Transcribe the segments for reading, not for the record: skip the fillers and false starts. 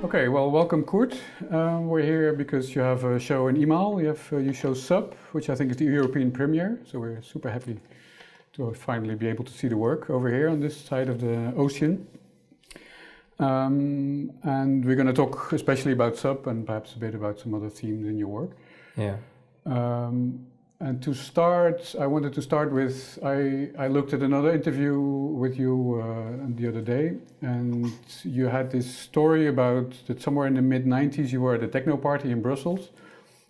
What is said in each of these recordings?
Okay, well, welcome, Kurt. We're here because you have a show in iMal. You show Sub, which I think is the European premiere. So we're super happy to finally be able to see the work over here on this side of the ocean. And we're going to talk especially about Sub and perhaps a bit about some other themes in your work. Yeah. And to start, I wanted to start with, I looked at another interview with you the other day, and you had this story about that somewhere in the mid-90s you were at a techno party in Brussels,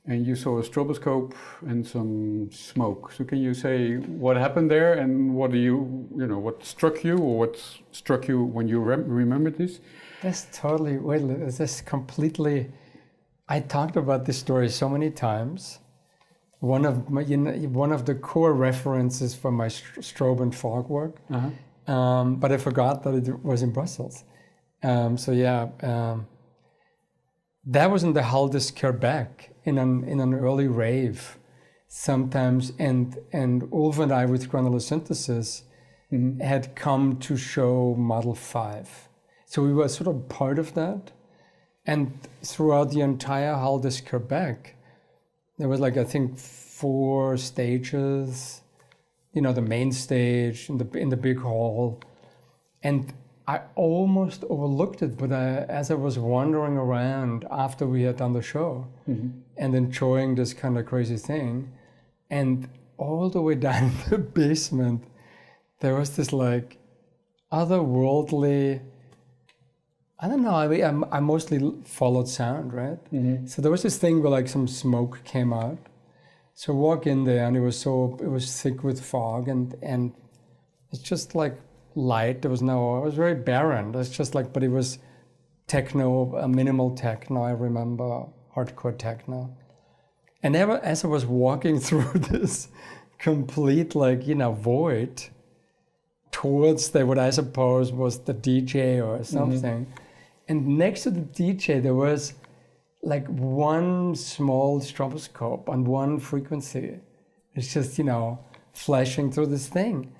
and you saw a stroboscope and some smoke. So can you say what happened there, and what what struck you, or what struck you when you remembered this? That's totally, that's completely, I talked about this story so many times. One of the core references for my strobe and fog work, but I forgot that it was in Brussels. That was in the 𝐊𝐿𝐵𝐷𝐾𝐽 in an early rave, sometimes, and Ulf and I with granular synthesis had come to show Model 5, so we were sort of part of that, and throughout the entire 𝐊𝐿𝐵𝐷𝐾𝐽. There was I think 4 stages, the main stage in the big hall, and I almost overlooked it. But as I was wandering around after we had done the show and enjoying this kind of crazy thing, and all the way down in the basement, there was this otherworldly I don't know. I mostly followed sound, right? Mm-hmm. So there was this thing where like some smoke came out. So I walk in there and it was thick with fog and it's just like light. It was very barren. It's just like, but it was techno, minimal techno. I remember hardcore techno. And as I was walking through this complete void towards what I suppose was the DJ or something. Mm-hmm. And next to the DJ, there was like one small stroboscope on one frequency. It's just, flashing through this thing.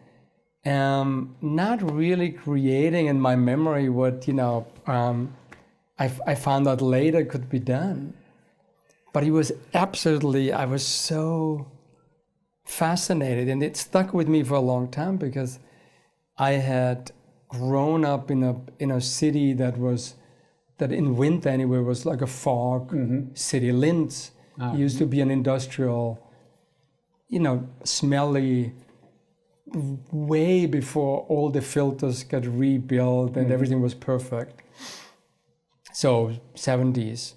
Not really creating in my memory what, I found out later could be done. But it was I was so fascinated, and it stuck with me for a long time because I had grown up in a city that in winter anyway was like a fog city. Linz used to be an industrial, smelly, way before all the filters got rebuilt and everything was perfect. So 70s.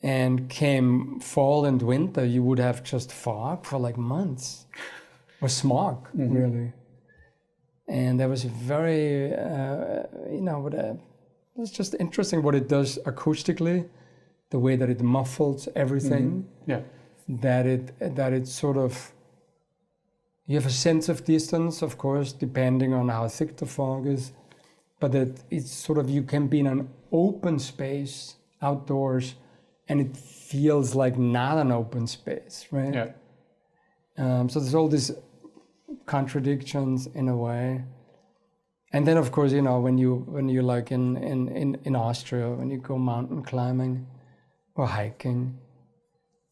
And came fall and winter, you would have just fog for like months, or smog, really. And that was very, it's just interesting what it does acoustically, the way that it muffles everything. Mm-hmm. Yeah. That it sort of, you have a sense of distance, of course, depending on how thick the fog is, but that it's sort of, you can be in an open space outdoors and it feels like not an open space, right? Yeah. So there's all these contradictions in a way. And then of course, when you're like in Austria, when you go mountain climbing or hiking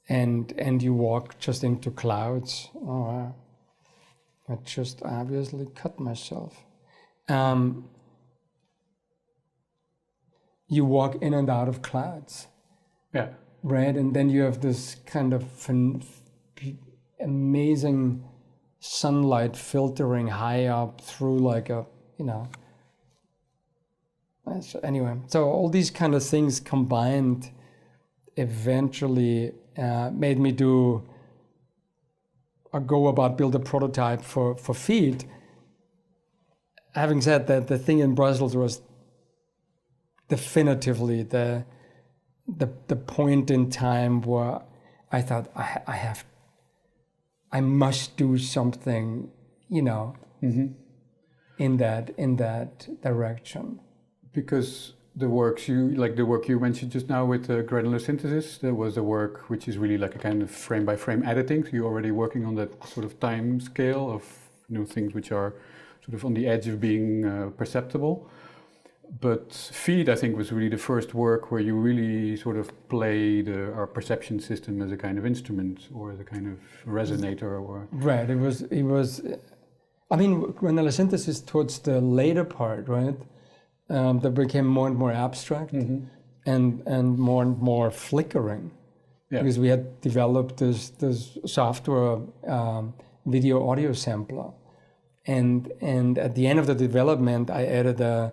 and you walk just into clouds, I just obviously cut myself. You walk in and out of clouds. Yeah. Right, and then you have this kind of amazing sunlight filtering high up through like a, Anyway, so all these kind of things combined eventually made me build a prototype for feet. Having said that, the thing in Brussels was definitively the point in time where I thought I must do something, in that direction. Because the work you mentioned just now with granular synthesis, there was a work which is really like a kind of frame by frame editing. So you're already working on that sort of time scale of things which are sort of on the edge of being perceptible. But feed, I think, was really the first work where you really sort of played our perception system as a kind of instrument or as a kind of resonator. Or right. It was. I mean, granular synthesis towards the later part, right? That became more and more abstract and more flickering, because we had developed this software video audio sampler, and at the end of the development, I added the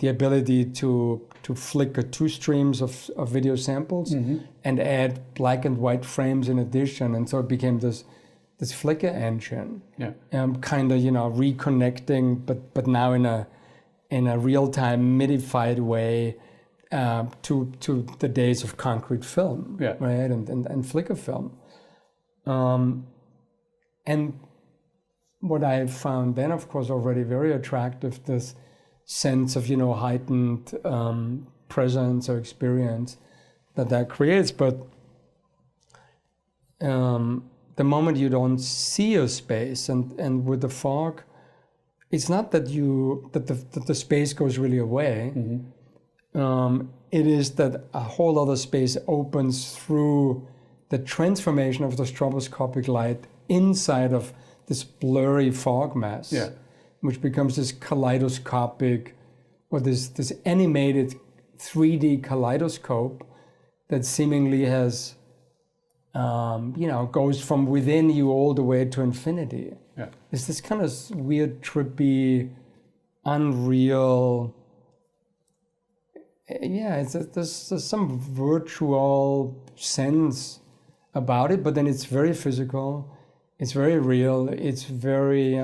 ability to flicker two streams of video samples and add black and white frames in addition, and so it became this flicker engine. Yeah, kind of reconnecting, but now in a real-time MIDified way to the days of concrete film, right, and flicker film, and what I found then, of course, already very attractive, this sense of heightened presence or experience that creates. But the moment you don't see a space, and with the fog, it's not that the space goes really away. It is that a whole other space opens through the transformation of the stroboscopic light inside of this blurry fog mass. Yeah. Which becomes this kaleidoscopic, or this animated 3D kaleidoscope that seemingly has, goes from within you all the way to infinity. Yeah. It's this kind of weird, trippy, unreal, there's some virtual sense about it, but then it's very physical, it's very real, it's very,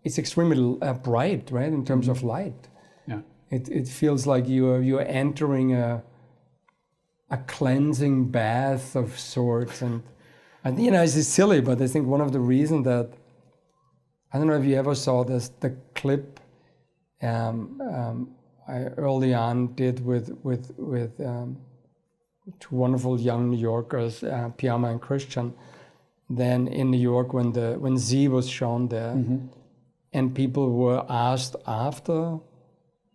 it's extremely bright, right, in terms of light. Yeah. It feels like you're entering a cleansing bath of sorts, and it's silly, but I think one of the reasons that, I don't know if you ever saw the clip I early on did with two wonderful young New Yorkers, Pyama and Christian, then in New York when 𝐊𝐶 was shown there, and people were asked after,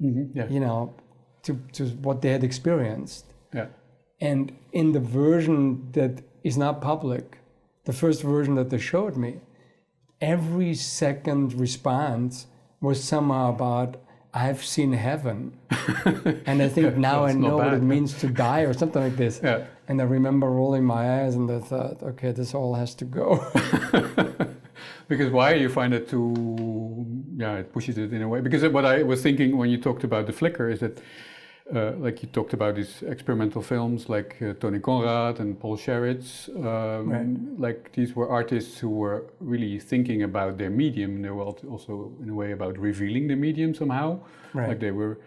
to what they had experienced. Yeah. And in the version that is not public, the first version that they showed me, every second response was somehow about, I've seen heaven. And I think now I know what it means to die or something like this. Yeah. And I remember rolling my eyes and I thought, okay, this all has to go. Because why you find it it pushes it in a way? Because what I was thinking when you talked about the flicker is that, like you talked about these experimental films like Tony Conrad and Paul Sherritt's, like these were artists who were really thinking about their medium. They were also in a way about revealing the medium somehow. Right. Like they were,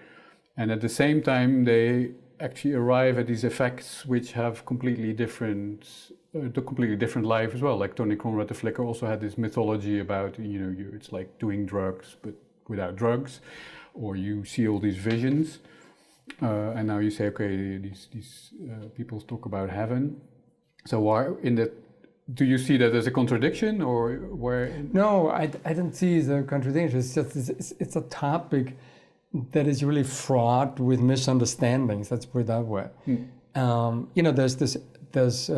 and at the same time they actually arrive at these effects which have completely different life as well. Like Tony Conrad, the flicker, also had this mythology about, it's like doing drugs but without drugs, or you see all these visions. And now you say, okay, these people talk about heaven. So why do you see that as a contradiction, or where? No, I don't see the contradiction. It's just it's a topic that is really fraught with misunderstandings. Let's put it that way. There's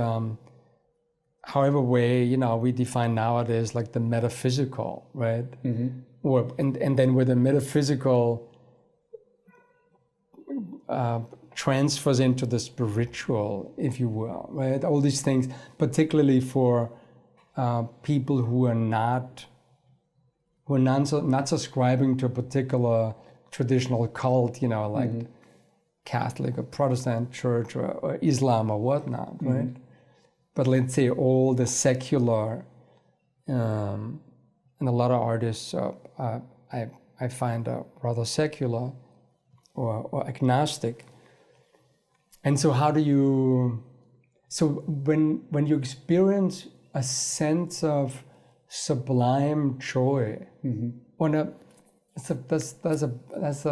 however way we define nowadays like the metaphysical, right? And then with the metaphysical transfers into the spiritual, if you will, right? All these things, particularly for people who are not subscribing to a particular traditional cult, like Catholic or Protestant church or Islam or whatnot, right? But let's say all the secular, and a lot of artists I find are rather secular or agnostic. And so when you experience a sense of sublime joy, that's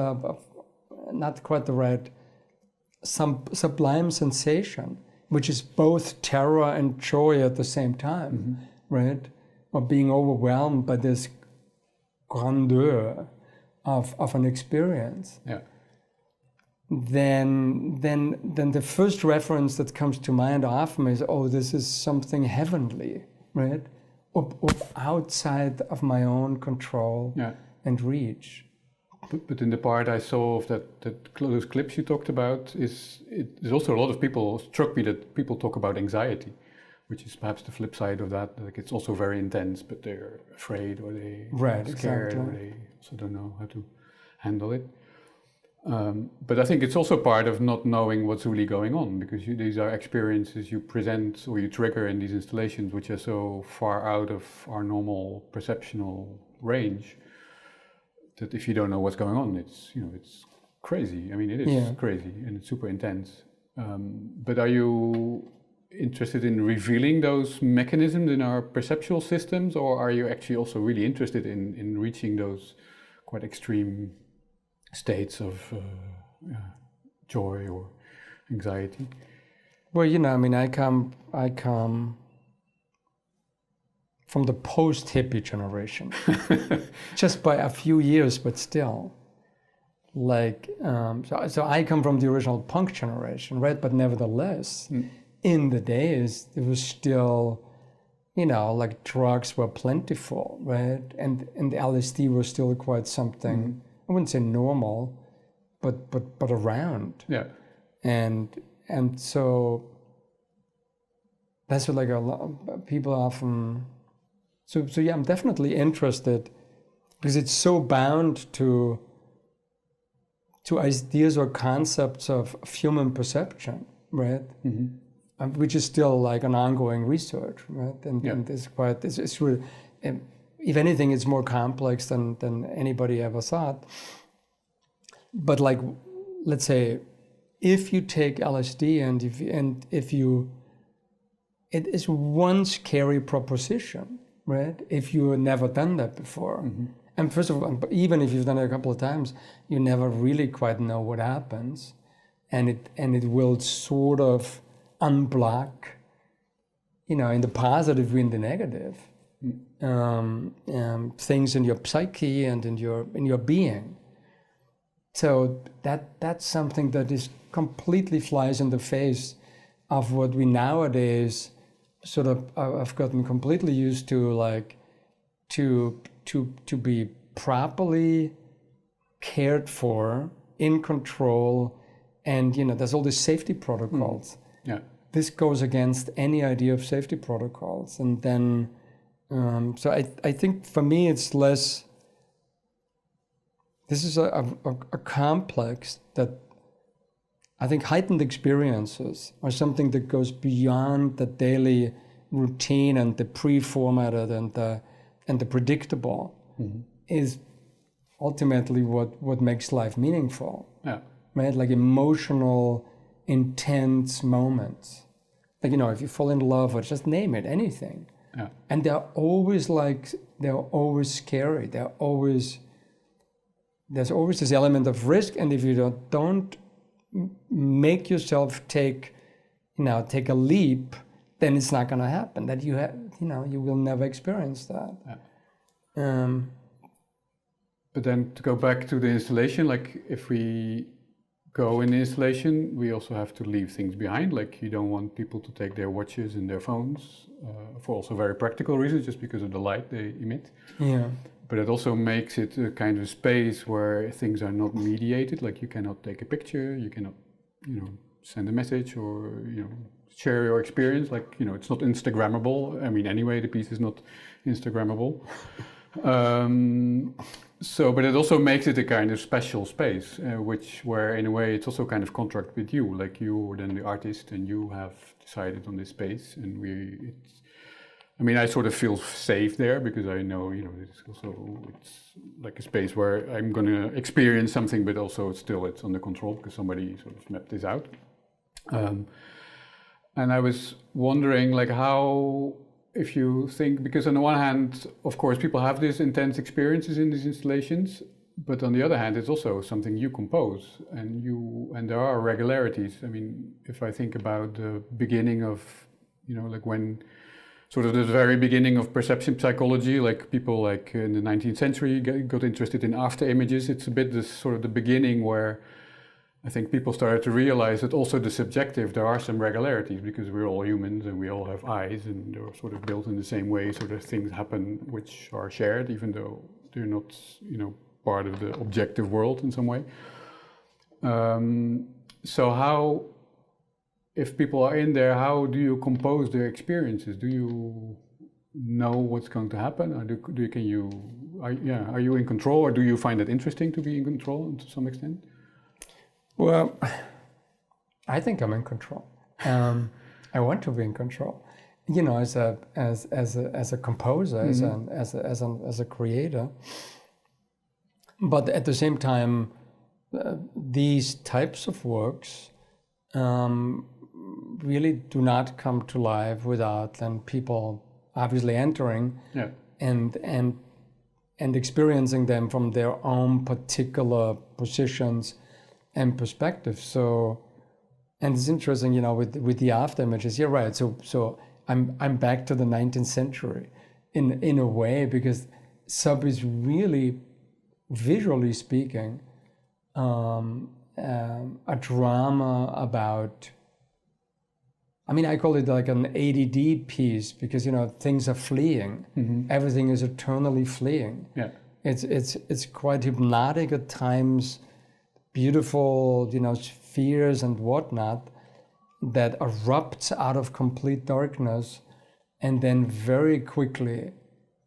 not quite the right, some sublime sensation, which is both terror and joy at the same time, right? Or being overwhelmed by this grandeur of an experience. Yeah. Then the first reference that comes to mind often is, this is something heavenly, right? Or outside of my own control and reach. But in the part I saw of those clips you talked about, there's also a lot of people, struck me that people talk about anxiety, which is perhaps the flip side of that. Like it's also very intense, but they're afraid or they're scared, or they also don't know how to handle it. But I think it's also part of not knowing what's really going on, because these are experiences you present or you trigger in these installations which are so far out of our normal perceptual range that if you don't know what's going on, it's crazy. I mean, it is crazy and it's super intense. But are you interested in revealing those mechanisms in our perceptual systems, or are you actually also really interested in reaching those quite extreme states of joy or anxiety? Well, I come from the post-hippie generation, just by a few years, but still. Like, so I come from the original punk generation, right? But nevertheless, in the days, it was still, like drugs were plentiful, right? And LSD was still quite something. I wouldn't say normal, but around. Yeah. And so that's what like a lot of people often. So yeah, I'm definitely interested because it's so bound to ideas or concepts of human perception, right? Which is still like an ongoing research, right? And it's really, if anything, it's more complex than anybody ever thought. But like, let's say, if you take LSD it is one scary proposition, right? If you have never done that before. And first of all, even if you've done it a couple of times, you never really quite know what happens. And it will sort of unblock, in the positive and the negative, things in your psyche and in your being. So that's something that is completely flies in the face of what we nowadays sort of have gotten completely used to, like to be properly cared for, in control, and there's all these safety protocols. This goes against any idea of safety protocols, and then so I think for me it's less. This is a complex that I think heightened experiences are something that goes beyond the daily routine and the pre-formatted and the predictable, is ultimately what makes life meaningful. Right? Like emotional, intense moments. Like, if you fall in love, or just name it, anything. And they're always scary. There's always this element of risk, and if you don't make yourself take a leap, then it's not going to happen. That you will never experience that. But then to go back to the installation, like if we go in the installation, we also have to leave things behind. Like you don't want people to take their watches and their phones for also very practical reasons, just because of the light they emit. But it also makes it a kind of space where things are not mediated. Like you cannot take a picture, you cannot, send a message or, share your experience. Like, it's not Instagrammable. I mean, anyway, the piece is not Instagrammable. But it also makes it a kind of special space, where in a way it's also kind of contract with you. Like you are then the artist, and you have decided on this space, and I sort of feel safe there because I know, it's like a space where I'm going to experience something, but also it's under control because somebody sort of mapped this out. And I was wondering, like, how, if you think, because on the one hand, of course, people have these intense experiences in these installations, but on the other hand, it's also something you compose, and there are regularities. I mean, if I think about the beginning of, like when sort of the very beginning of perception psychology, like people like in the 19th century got interested in after images. It's a bit this sort of the beginning where I think people started to realize that also the subjective, there are some regularities because we're all humans and we all have eyes and they're sort of built in the same way, so that things happen which are shared, even though they're not, part of the objective world in some way. So how, if people are in there, how do you compose their experiences? Do you know what's going to happen, or are you in control, or do you find it interesting to be in control to some extent? Well, I think I'm in control. I want to be in control. As a composer, as a creator. But at the same time, these types of works really do not come to life without then people obviously entering and experiencing them from their own particular positions and perspectives. So, and it's interesting, with the after images. You're right. So I'm back to the 19th century in a way, because sub is really, visually speaking, a drama about, I call it like an ADD piece, because things are fleeing. Everything is eternally fleeing. It's quite hypnotic at times, beautiful, spheres and whatnot that erupts out of complete darkness and then very quickly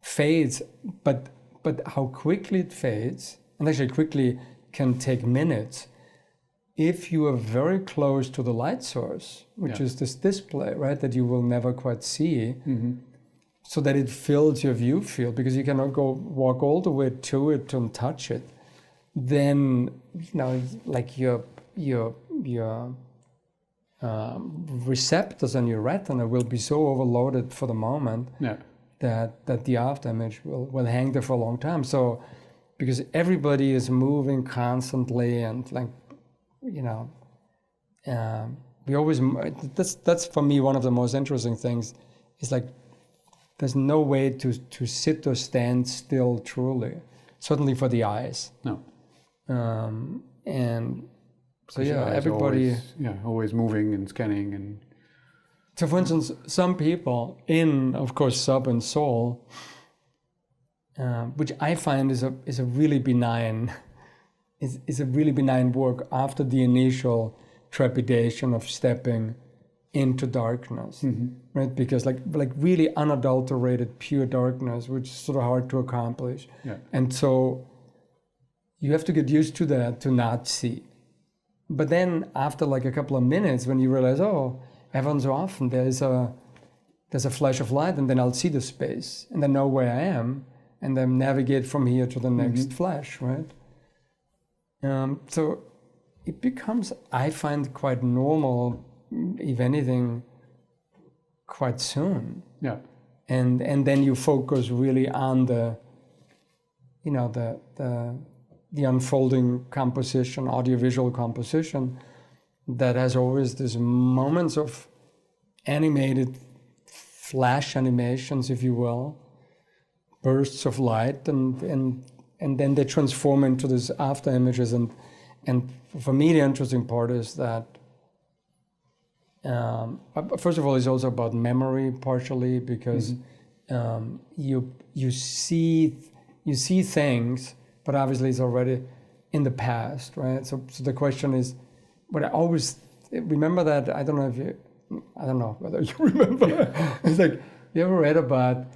fades. But how quickly it fades, and actually quickly can take minutes, if you are very close to the light source, which is this display, right, that you will never quite see, so that it fills your view field, because you cannot go walk all the way to it and touch it, then like your receptors on your retina will be so overloaded for the moment that the after image will hang there for a long time. So because everybody is moving constantly, and like, we always, that's for me one of the most interesting things, is like there's no way to sit or stand still truly, certainly for the eyes. No. And so everybody always moving and scanning. And so for instance, some people in, of course, sub and soul, which I find is a really benign work after the initial trepidation of stepping into darkness, right? Because like really unadulterated pure darkness, which is sort of hard to accomplish. And so you have to get used to that, to not see. But then after like a couple of minutes, when you realize, every so often there's a flash of light, and then I'll see the space and then know where I am, and then navigate from here to the next flash, right? So it becomes, I find, quite normal, if anything, quite soon. Yeah. And then you focus really on the unfolding composition, audiovisual composition, that has always these moments of animated flash animations, if you will, bursts of light, and then they transform into these after images. And for me, the interesting part is that, first of all, it's also about memory partially, because you see things, but obviously it's already in the past, right? So the question is, but I always remember that, I don't know whether you remember, it's like, you ever read about,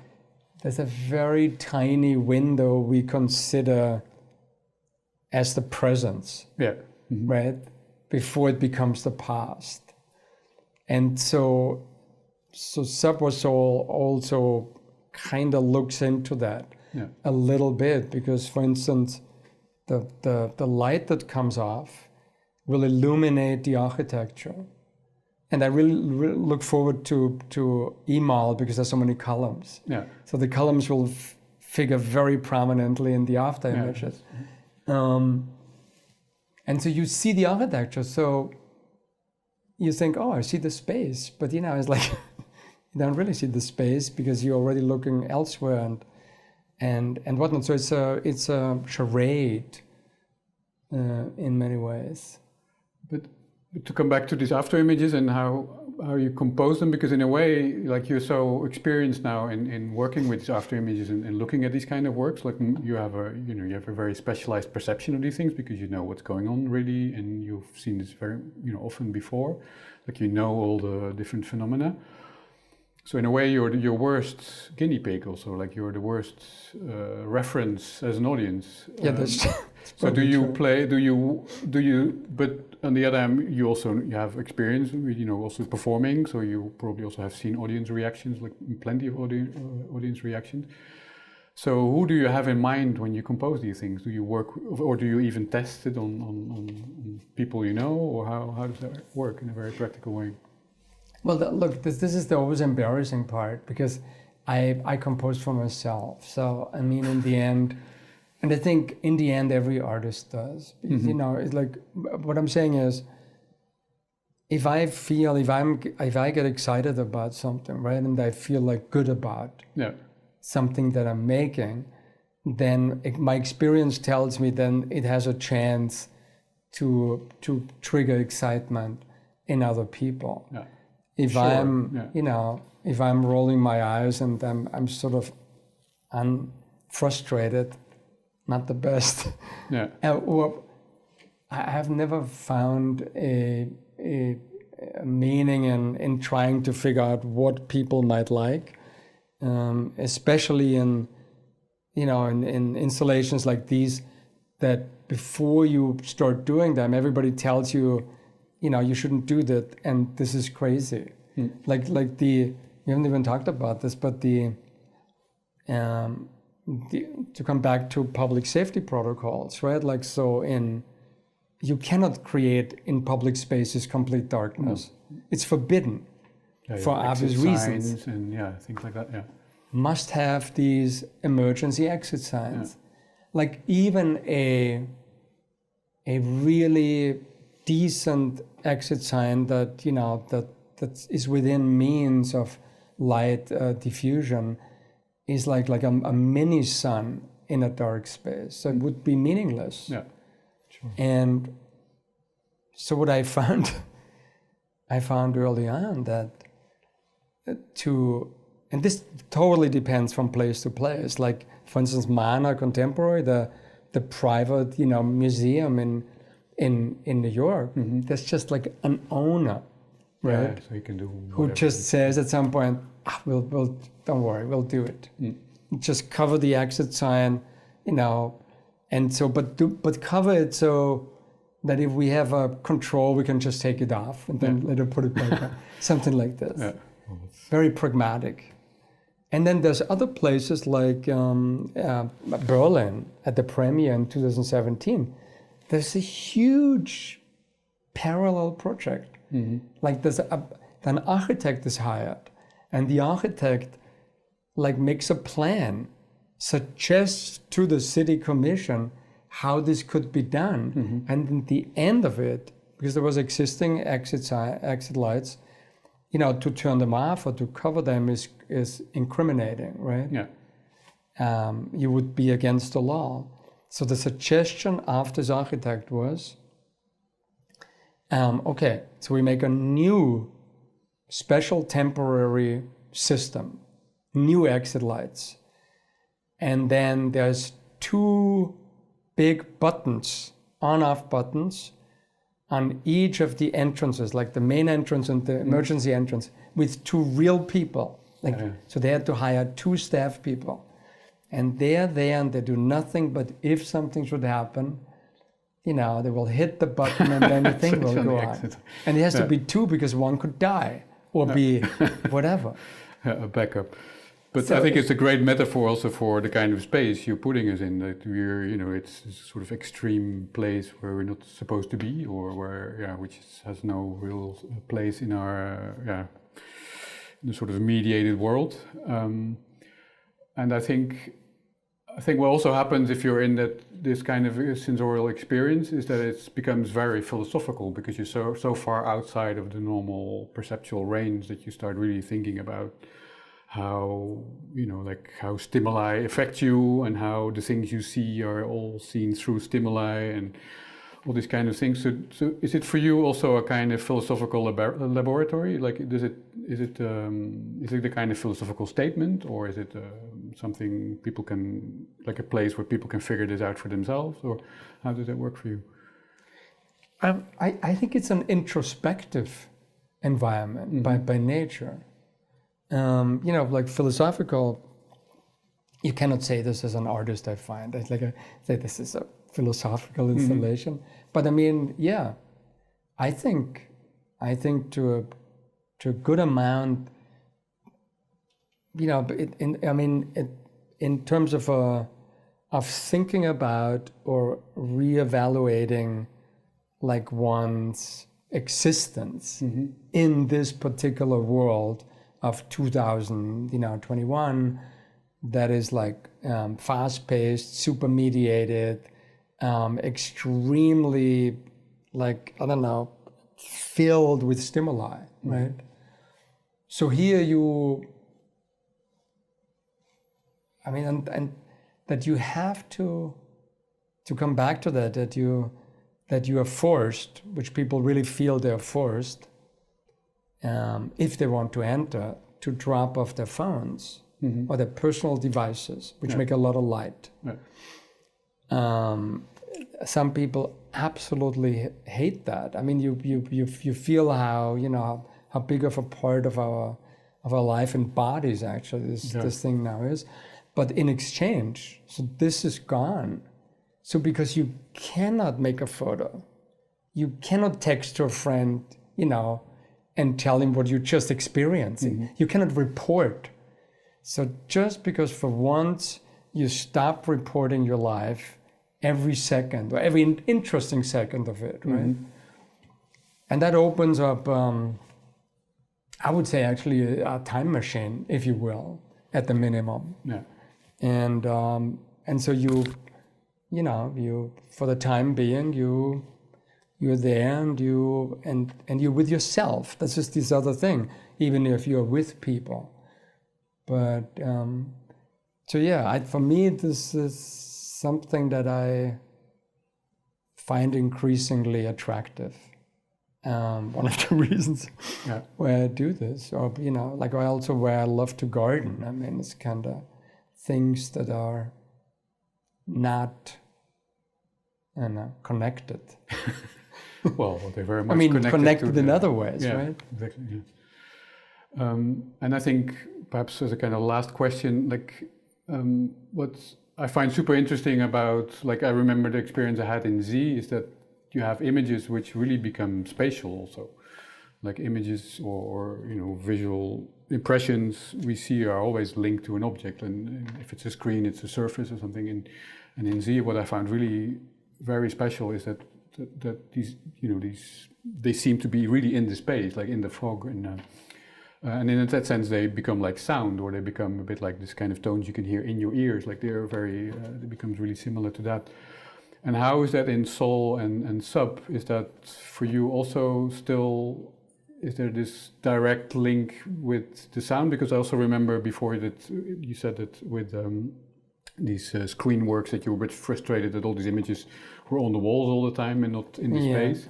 there's a very tiny window we consider as the presence, right? Before it becomes the past. And so Sub or Soul also kind of looks into that a little bit, because, for instance, the light that comes off will illuminate the architecture. And I really look forward to iMal, because there's so many columns. So the columns will figure very prominently in the after images. And so you see the architecture, so you think, I see the space, but it's like you don't really see the space, because you're already looking elsewhere and whatnot. So it's a charade in many ways. But to come back to these after images and how you compose them, because in a way, like, you're so experienced now in working with these after images and looking at these kind of works, like, you have a very specialized perception of these things, because you know what's going on really, and you've seen this very often before, like, all the different phenomena. So in a way, you're your worst guinea pig also, like, you're the worst reference as an audience. Yeah, that's so do you play, but on the other hand, you have experience with, also performing, so you probably also have seen audience reactions, like plenty of audience reactions. So who do you have in mind when you compose these things? Do you work, or do you even test it on people or how does that work in a very practical way? Well, look, this is the always embarrassing part, because I compose for myself. So, I mean, in the end, and I think in the end every artist does. It's like, what I'm saying is, if I get excited about something, right, and I feel like good about something that I'm making, then my experience tells me then it has a chance to trigger excitement in other people. If if I'm rolling my eyes and I'm sort of frustrated, not the best. Or I have never found a meaning in trying to figure out what people might like, especially in installations like these, that before you start doing them, everybody tells you, you shouldn't do that, and this is crazy. Like we haven't even talked about this, but to come back to public safety protocols, right? Like, so you cannot create in public spaces complete darkness. It's forbidden for obvious reasons. And things like that, Must have these emergency exit signs. Like even a really decent exit sign that, that is within means of light diffusion is like a mini sun in a dark space. So it would be meaningless. Yeah, sure. And so what I found early on that and this totally depends from place to place. Like, for instance, Mana Contemporary, the private, museum in New York, there's just like an owner, right? Yeah, so you can do whatever. Who just says at some point, we'll don't worry, we'll do it. Just cover the exit sign, and so, but cover it so that if we have a control, we can just take it off and then later put it back on. Something like this. Yeah. Very pragmatic. And then there's other places like Berlin at the premiere in 2017. There's a huge parallel project. Like there's an architect is hired, and the architect like makes a plan, suggests to the city commission how this could be done, and in the end of it, because there was existing exit lights, to turn them off or to cover them is incriminating, right? Yeah. You would be against the law. So the suggestion of this architect was, okay, so we make a new special temporary system, new exit lights. And then there's 2 big buttons, on-off buttons, on each of the entrances, like the main entrance and the emergency entrance, with 2 real people. So they had to hire 2 staff people. And they're there and they do nothing, but if something should happen, they will hit the button and then the thing will go on. And it has to be 2 because one could die or be whatever. A backup. But I think it's a great metaphor also for the kind of space you're putting us in, that we're, it's a sort of extreme place where we're not supposed to be, or where, which has no real place in our, in the sort of mediated world. And I think what also happens if you're in this kind of sensorial experience is that it becomes very philosophical, because you're so far outside of the normal perceptual range that you start really thinking about how, how stimuli affect you, and how the things you see are all seen through stimuli, and all these kind of things. So is it for you also a kind of philosophical laboratory? Like, is it the kind of philosophical statement, or is it something people can, like a place where people can figure this out for themselves, or how does that work for you? I think it's an introspective environment by nature. Like philosophical, you cannot say this as an artist, I find. I say this is a philosophical installation. But I mean, I think to a good amount, in terms of thinking about or reevaluating like one's existence in this particular world of 2021, that is like fast-paced, super mediated, extremely filled with stimuli, right? So here and that you have to come back to that you are forced, which people really feel they're forced, if they want to enter, to drop off their phones or their personal devices, which make a lot of light. Some people absolutely hate that. I mean, you feel how big of a part of our life and bodies actually this thing now is. But in exchange, so this is gone. So because you cannot make a photo, you cannot text your friend, you know, and tell him what you're just experiencing. You cannot report. So just because for once you stop reporting your life every second, or every interesting second of it, right? And that opens up, I would say actually a time machine, if you will, at the minimum. Yeah. And so you know, for the time being, you're there and you're with yourself. That's just this other thing, even if you're with people. But so yeah, for me, this is something that I find increasingly attractive. One of the reasons why I do this, or you know, like also where I love to garden. I mean, it's kind of things that are not, I don't know, connected. Well, they're very much connected in other ways, right? Exactly. Yeah. And I think perhaps as a kind of last question, like what I find super interesting about, like I remember the experience I had in 𝐶 is that you have images which really become spatial also. Like images or you know, visual impressions we see are always linked to an object, and if it's a screen, it's a surface or something. And in 𝐶, what I found really very special is that these, you know, they seem to be really in the space, like in the fog, and in that sense they become like sound, or they become a bit like this kind of tones you can hear in your ears, like they're very, it becomes really similar to that. And how is that in Sol and Sub? Is that for you also still, is there this direct link with the sound? Because I also remember before that you said that with these screen works that you were a bit frustrated that all these images were on the walls all the time and not in the space.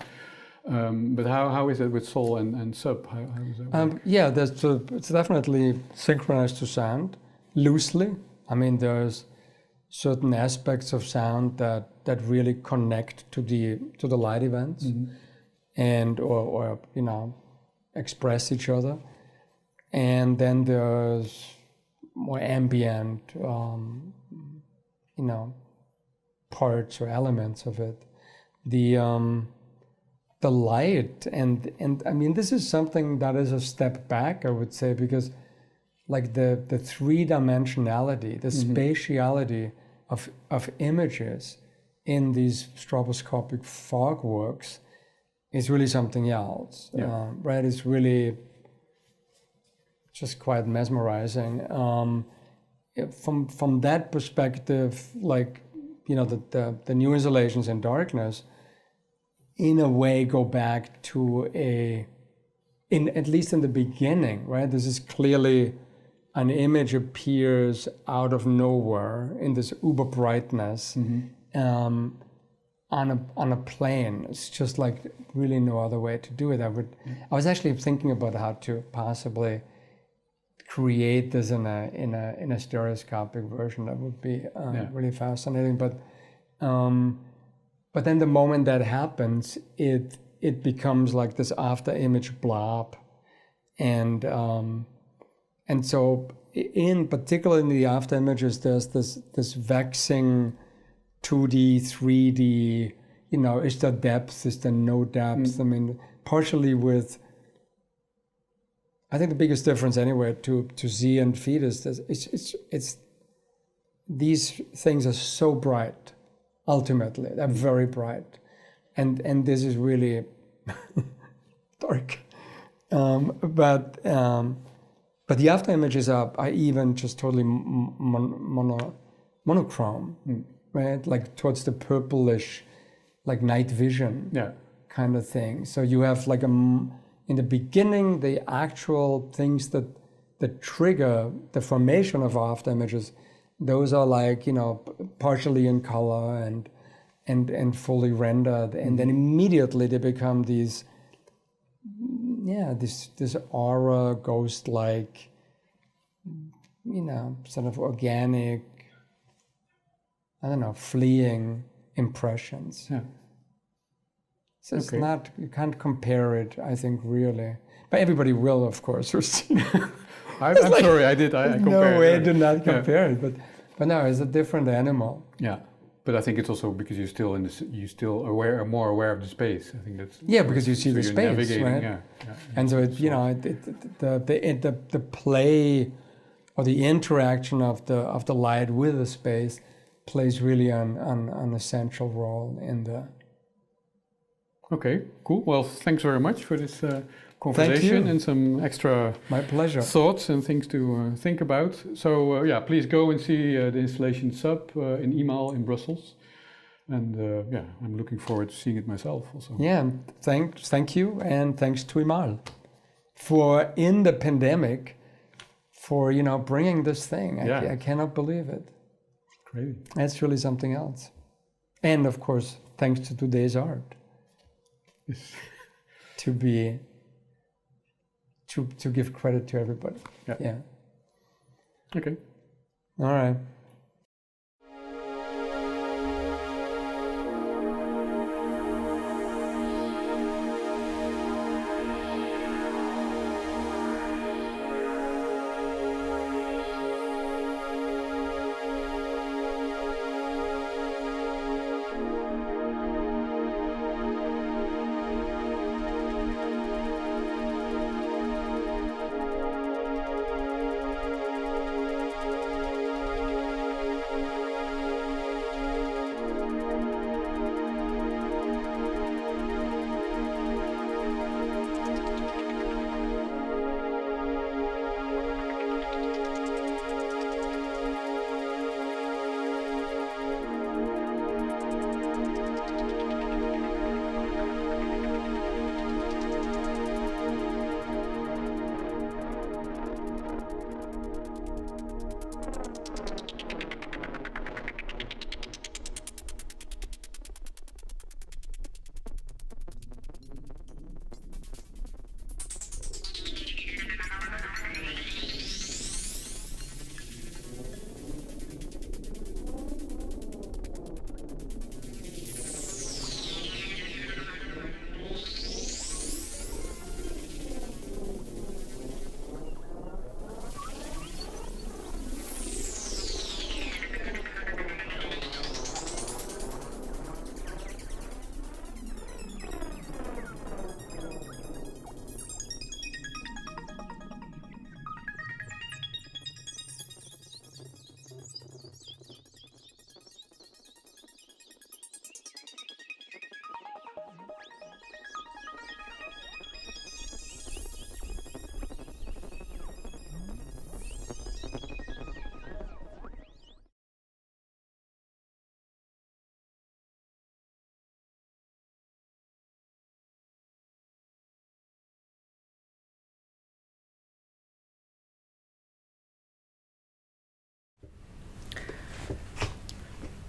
But how is it with Sol and Sub? How is that work? Yeah, it's definitely synchronized to sound, loosely. I mean, there's certain aspects of sound that really connect to the light events, and or you know, express each other. And then there's more ambient, you know, parts or elements of it. The light and I mean, this is something that is a step back, I would say, because like the three-dimensionality, the spatiality of images in these stroboscopic fog works is really something else, right? It's really just quite mesmerizing. From that perspective, like, you know, the new installations in darkness, in a way, go back to at least in the beginning, right? This is clearly an image appears out of nowhere in this uber brightness on a plane. It's just like really no other way to do it. I was actually thinking about how to possibly create this in a stereoscopic version. That would be really fascinating. But then the moment that happens, it becomes like this after image blob, and so in particular in the after images, there's this vexing 2D, 3D. You know, is there depth? Is there no depth? I mean, partially with. I think the biggest difference anyway to 𝐶 and 𝐵 is that it's these things are so bright. Ultimately, they're very bright, and this is really dark. But the after images are even just totally monochrome, right? Like towards the purplish, like night vision kind of thing. So you have like in the beginning, the actual things that trigger the formation of after images. Those are like, you know, partially in color and fully rendered, and then immediately they become these, this aura, ghost-like, you know, sort of organic, I don't know, fleeing impressions. Yeah. So it's not, you can't compare it, I think, really. But everybody will, of course. I'm like, sorry, I compared. No way to not compare it, but no, it's a different animal. Yeah, But I think it's also because you're still in this, you're still more aware of the space. I think that's because you see the you're space, navigating, right? Yeah. And so the play or the interaction of the light with the space plays really an essential role in the. Okay, cool. Well, thanks very much for this conversation and some extra my pleasure thoughts and things to think about. So please go and see the installation sub in iMal in Brussels. And I'm looking forward to seeing it myself also. Yeah, thank you, and thanks to iMal for in the pandemic for bringing this thing. I cannot believe it. Crazy. That's really something else. And of course, thanks to TodaysArt. Yes. to give credit to everybody. Yeah. Okay. All right.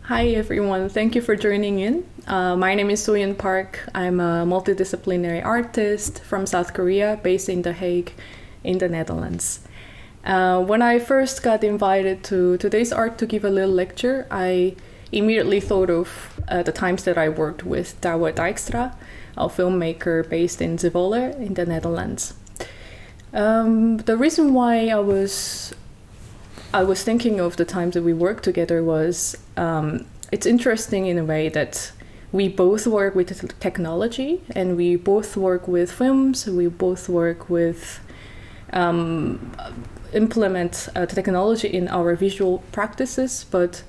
Hi everyone, thank you for joining in. My name is Soyun Park. I'm a multidisciplinary artist from South Korea, based in The Hague, in the Netherlands. When I first got invited to TodaysArt to give a little lecture, I immediately thought of the times that I worked with Douwe Dijkstra, a filmmaker based in Zwolle, in the Netherlands. The reason why I was thinking of the times that we worked together was it's interesting in a way that we both work with technology and we both work with films, we both work with implement technology in our visual practices, but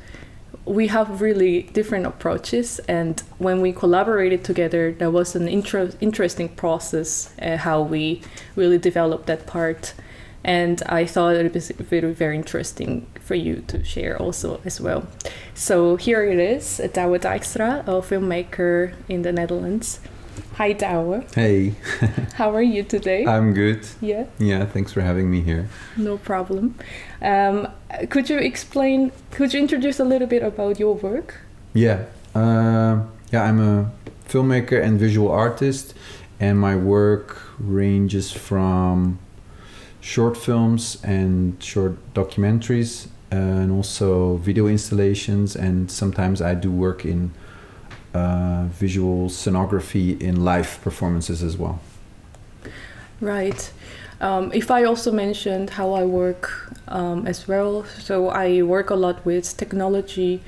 we have really different approaches, and when we collaborated together there was an interesting process how we really developed that part. And I thought it was very, very interesting for you to share also as well. So here it is, Douwe Dijkstra, a filmmaker in the Netherlands. Hi, Douwe. Hey. How are you today? I'm good. Yeah? Yeah, thanks for having me here. No problem. Could you introduce a little bit about your work? Yeah. I'm a filmmaker and visual artist, and my work ranges from short films and short documentaries, and also video installations, and sometimes I do work in visual scenography in live performances as well. Right. If I also mentioned how I work as well, so I work a lot with technology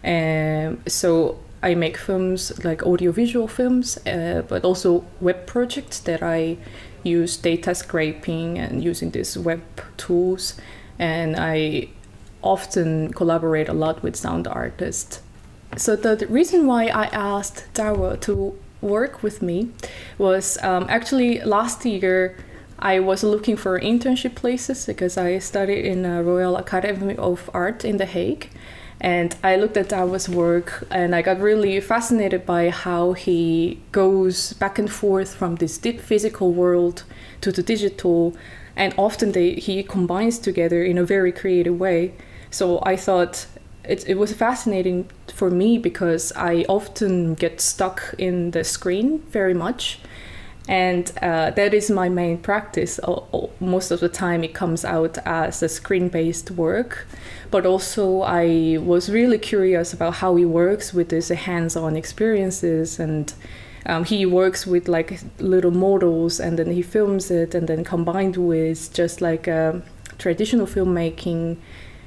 So I make films like audiovisual films, but also web projects that I use data scraping and using these web tools. And I often collaborate a lot with sound artists. So the reason why I asked Douwe to work with me was actually last year I was looking for internship places because I studied in the Royal Academy of Art in The Hague. And I looked at Douwe's work and I got really fascinated by how he goes back and forth from this deep physical world to the digital. And often he combines together in a very creative way. So I thought it was fascinating for me because I often get stuck in the screen very much. And that is my main practice. Most of the time it comes out as a screen-based work. But also I was really curious about how he works with these hands-on experiences. And he works with like little models and then he films it and then combined with just like traditional filmmaking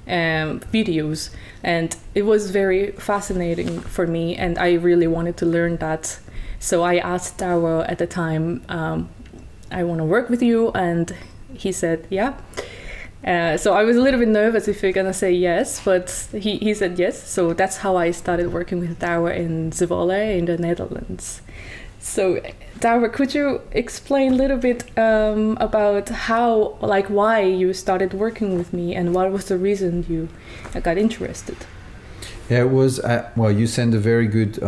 videos. And it was very fascinating for me and I really wanted to learn that. So I asked Douwe at the time, I want to work with you, and he said, yeah. So I was a little bit nervous if you're gonna say yes, but he said yes. So that's how I started working with Douwe in Zwolle in the Netherlands. So Douwe, could you explain a little bit about how, like why you started working with me and what was the reason you got interested? Yeah, it was, well, you sent a very good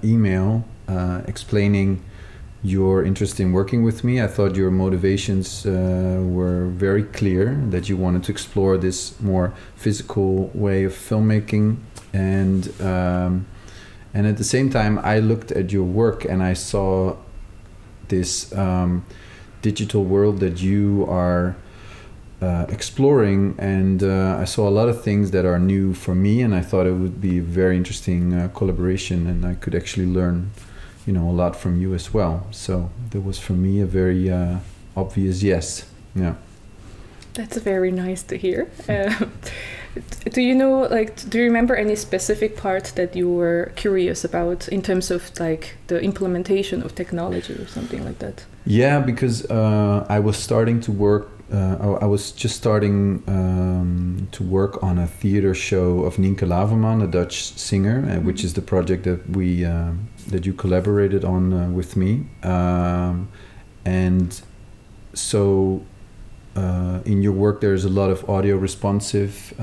email explaining your interest in working with me. I thought your motivations were very clear, that you wanted to explore this more physical way of filmmaking. And at the same time, I looked at your work and I saw this digital world that you are exploring, and I saw a lot of things that are new for me, and I thought it would be a very interesting collaboration, and I could actually learn, a lot from you as well. So that was for me a very obvious yes. Yeah. That's very nice to hear. Do you remember any specific part that you were curious about in terms of like the implementation of technology or something like that? Yeah, because I was starting to work. I was just starting to work on a theater show of Nienke Laverman, a Dutch singer, which is the project that you collaborated on with me. And so in your work, there's a lot of audio responsive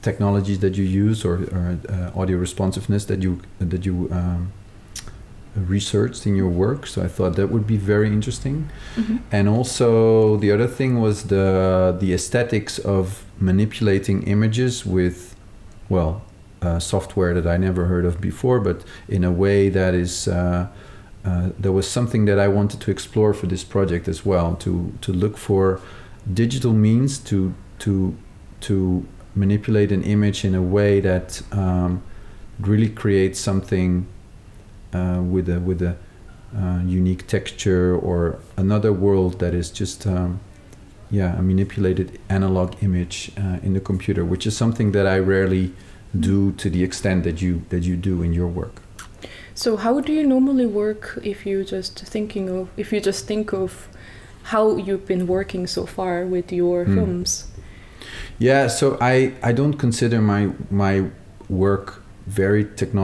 technologies that you use, or audio responsiveness that you researched in your work. So I thought that would be very interesting. Mm-hmm. And also the other thing was the aesthetics of manipulating images with, software that I never heard of before, but in a way that is there was something that I wanted to explore for this project as well, to look for digital means to manipulate an image in a way that really creates something with a unique texture, or another world that is just a manipulated analog image in the computer, which is something that I rarely do to the extent that you do in your work. So how do you normally work if you just think of how you've been working so far with your films? Yeah, so I don't consider my work very technological.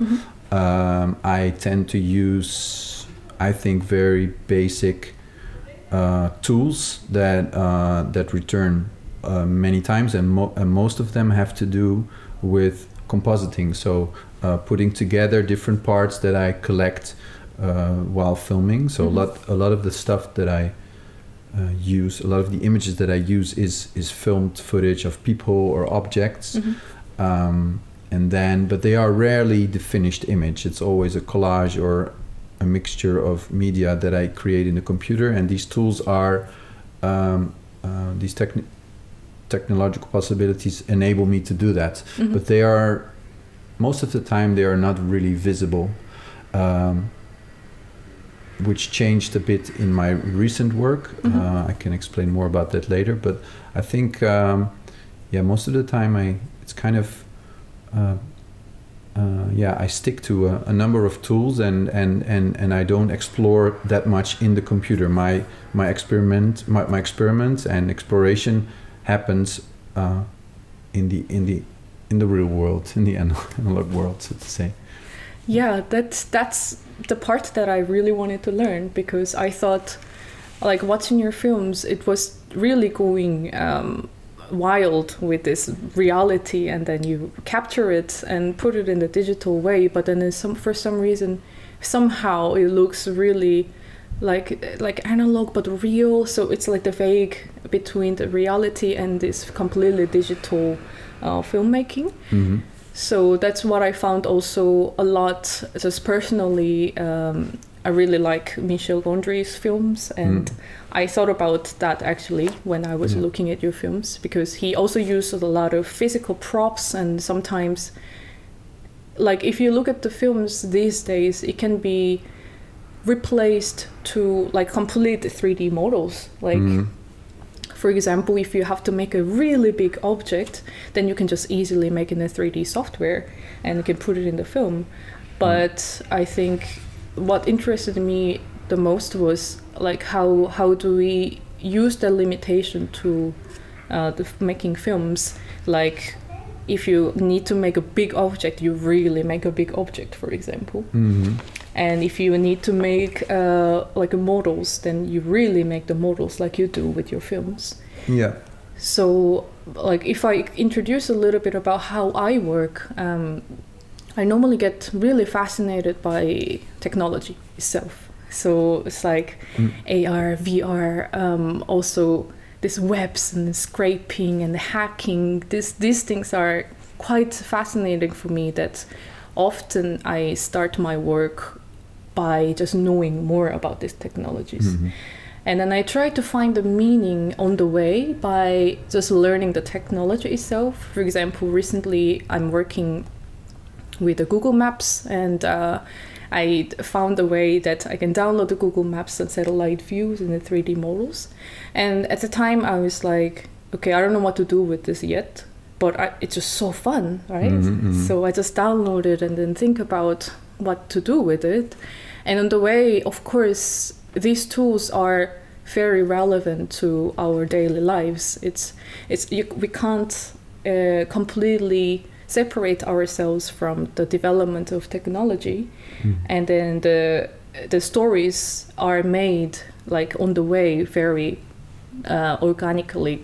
Mm-hmm. I tend to use, I think, very basic tools that return many times, and most of them have to do with compositing. So putting together different parts that I collect while filming. So a lot of the stuff that I use, a lot of the images that I use is filmed footage of people or objects. Mm-hmm. But they are rarely the finished image. It's always a collage or a mixture of media that I create in the computer, and these tools are these technological possibilities enable me to do that. Mm-hmm. But they are, most of the time, they are not really visible, which changed a bit in my recent work. Mm-hmm. I can explain more about that later, but I think most of the time it's kind of I stick to a number of tools and I don't explore that much in the computer. My experiments and exploration happens in the real world, in the analog world, so to say. Yeah, that's the part that I really wanted to learn, because I thought, like, watching your films, it was really going wild with this reality, and then you capture it and put it in the digital way, but then for some reason somehow it looks really like analog but real, so it's like the vague between the reality and this completely digital filmmaking. Mm-hmm. So that's what I found also a lot, just personally. I really like Michel Gondry's films, and I thought about that actually when I was looking at your films, because he also uses a lot of physical props, and sometimes, like, if you look at the films these days, it can be replaced to like complete 3D models. Like, for example, if you have to make a really big object, then you can just easily make it in a 3D software and you can put it in the film. But I think what interested me the most was like how do we use the limitation to making films. Like, if you need to make a big object, you really make a big object, for example. And if you need to make like models, then you really make the models like you do with your films. Yeah. So, like, if I introduce a little bit about how I work, I normally get really fascinated by technology itself. So it's like AR, VR, also these webs and the scraping and the hacking. These things are quite fascinating for me, that often I start my work by just knowing more about these technologies. And then I try to find the meaning on the way by just learning the technology itself. For example, recently I'm working with the Google Maps, and I found a way that I can download the Google Maps and satellite views in the 3D models. And at the time I was like, okay, I don't know what to do with this yet, but it's just so fun, right? So I just downloaded and then think about what to do with it. And on the way, of course, these tools are very relevant to our daily lives. We can't completely separate ourselves from the development of technology, and then the stories are made like on the way very organically,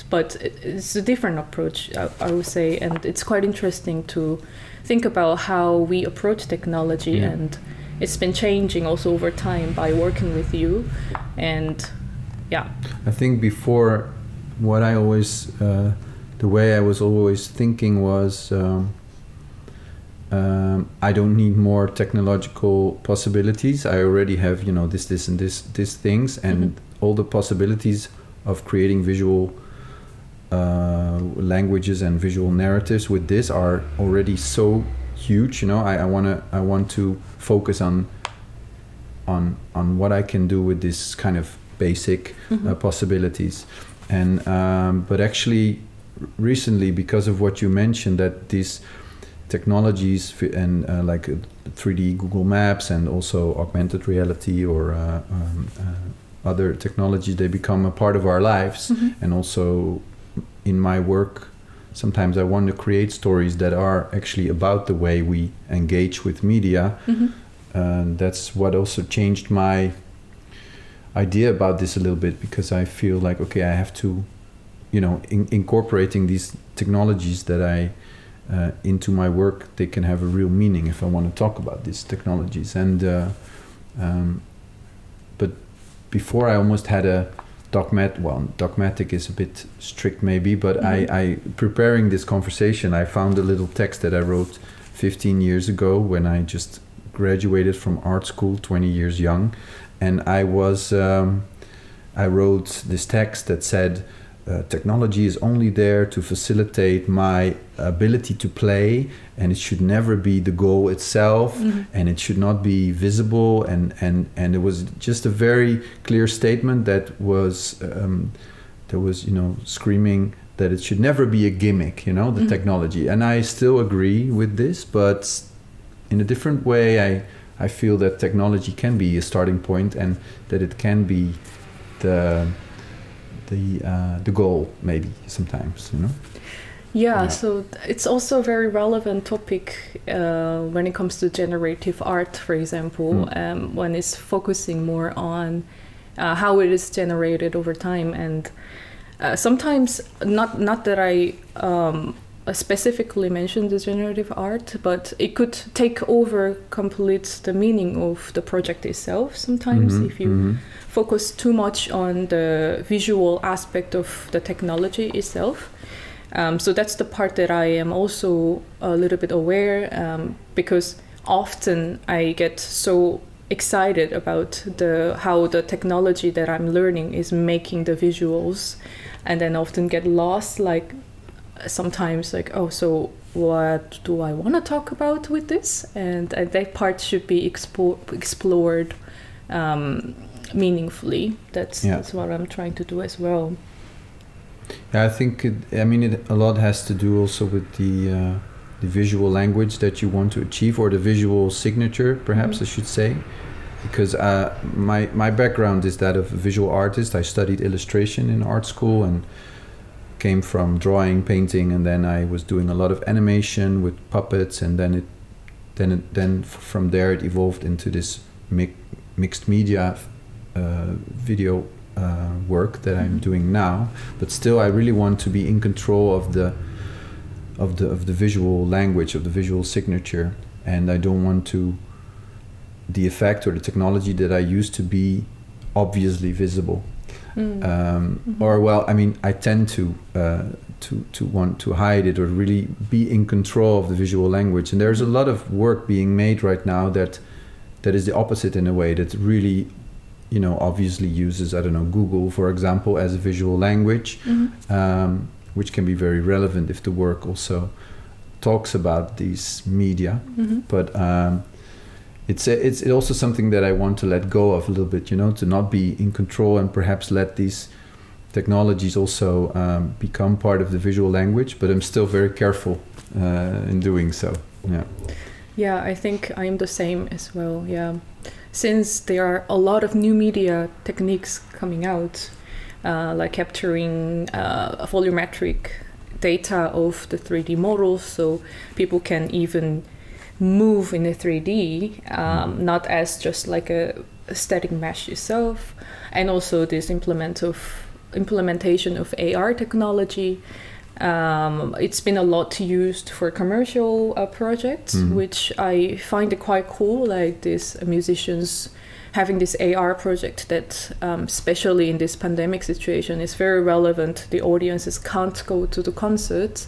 but it's a different approach, I would say, and it's quite interesting to think about how we approach technology, and it's been changing also over time by working with you. And I think before, what I always the way I was always thinking was, I don't need more technological possibilities. I already have, this and these things, and all the possibilities of creating visual languages and visual narratives with this are already so huge. I want to focus on what I can do with this kind of basic possibilities. And but actually, recently, because of what you mentioned, that these technologies and like 3D Google Maps and also augmented reality or other technologies, they become a part of our lives. And also in my work, sometimes I want to create stories that are actually about the way we engage with media. And that's what also changed my idea about this a little bit, because I feel like, okay, I have to, incorporating these technologies that I into my work, they can have a real meaning if I want to talk about these technologies. And but before, I almost had a dogmatic is a bit strict maybe, but I preparing this conversation, I found a little text that I wrote 15 years ago when I just graduated from art school, 20 years young, and I wrote this text that said, technology is only there to facilitate my ability to play, and it should never be the goal itself, and it should not be visible, and it was just a very clear statement that was screaming that it should never be a gimmick, you know, the technology. And I still agree with this, but in a different way, I feel that technology can be a starting point, and that it can be the goal, maybe sometimes, you know. Yeah, so it's also a very relevant topic when it comes to generative art, for example, when it's focusing more on how it is generated over time. And sometimes, not that I specifically mentioned the generative art, but it could take over complete the meaning of the project itself sometimes if you focus too much on the visual aspect of the technology itself. So that's the part that I am also a little bit aware, because often I get so excited about how the technology that I'm learning is making the visuals, and then often get lost, like sometimes like, oh, so what do I want to talk about with this? And that part should be explored meaningfully. That's what I'm trying to do as well. Yeah, I think a lot has to do also with the visual language that you want to achieve, or the visual signature, perhaps I should say. Because my background is that of a visual artist. I studied illustration in art school and came from drawing, painting, and then I was doing a lot of animation with puppets, and then from there it evolved into this mixed media video work that I'm doing now. But still, I really want to be in control of the visual language, of the visual signature, and I don't want the effect or the technology that I use to be obviously visible. Or well, I mean, I tend to want to hide it or really be in control of the visual language. And there's a lot of work being made right now that is the opposite in a way, that really, you know, obviously uses, I don't know, Google, for example, as a visual language, which can be very relevant if the work also talks about these media. But it's also something that I want to let go of a little bit, you know, to not be in control, and perhaps let these technologies also become part of the visual language. But I'm still very careful in doing so. Yeah, I think I'm the same as well. Yeah, since there are a lot of new media techniques coming out, like capturing volumetric data of the 3D models, so people can even move in the 3D, not as just like a static mesh itself. And also this implementation of AR technology. It's been a lot used for commercial projects, which I find it quite cool, like these musicians having this AR project that, especially in this pandemic situation, is very relevant. The audiences can't go to the concerts.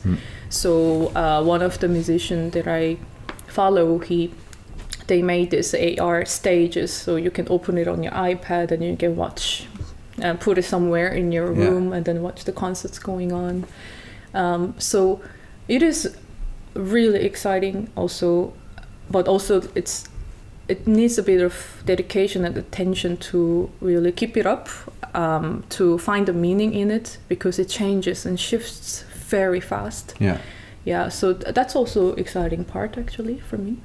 So one of the musicians that I follow, they made this AR stages, so you can open it on your iPad and you can watch and put it somewhere in your room and then watch the concerts going on. So it is really exciting also, but also it needs a bit of dedication and attention to really keep it up, to find the meaning in it, because it changes and shifts very fast. Yeah, so that's also exciting part actually for me.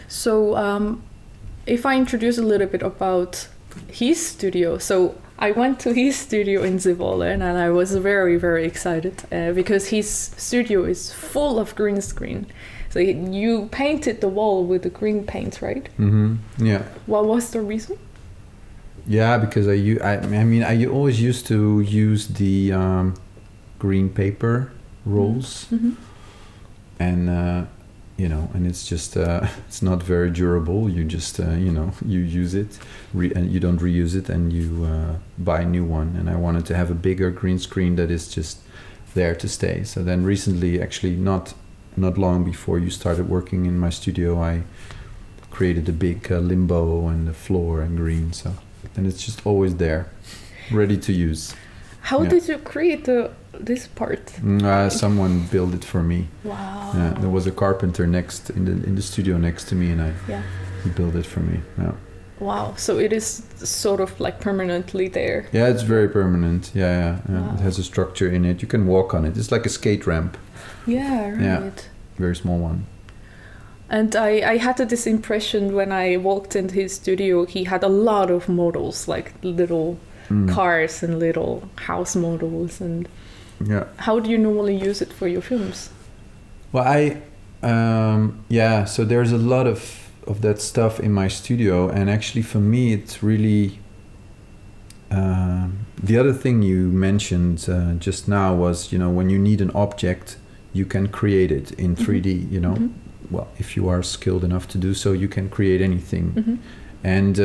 So if I introduce a little bit about his studio. So I went to his studio in Zwolle and I was very, very excited because his studio is full of green screen. So you painted the wall with the green paint, right? Yeah. What was the reason? Yeah, because I always used to use the green paper rolls, and and it's just it's not very durable. You just you use it and you don't reuse it, and you buy a new one. And I wanted to have a bigger green screen that is just there to stay. So then recently, actually not long before you started working in my studio, I created a big limbo and the floor and green. So and it's just always there, ready to use. How did you create this part? Someone built it for me. Wow. Yeah, there was a carpenter in the studio next to me, and he built it for me. Yeah. Wow, so it is sort of like permanently there. Yeah, it's very permanent. Yeah. Wow. It has a structure in it. You can walk on it. It's like a skate ramp. Yeah, right. Yeah. Very small one. And I had this impression when I walked in his studio, he had a lot of models, like little cars and little house models. And how do you normally use it for your films? Well, so there's a lot of that stuff in my studio, and actually for me it's really the other thing you mentioned just now was, when you need an object, you can create it in 3D, well, if you are skilled enough to do so, you can create anything. And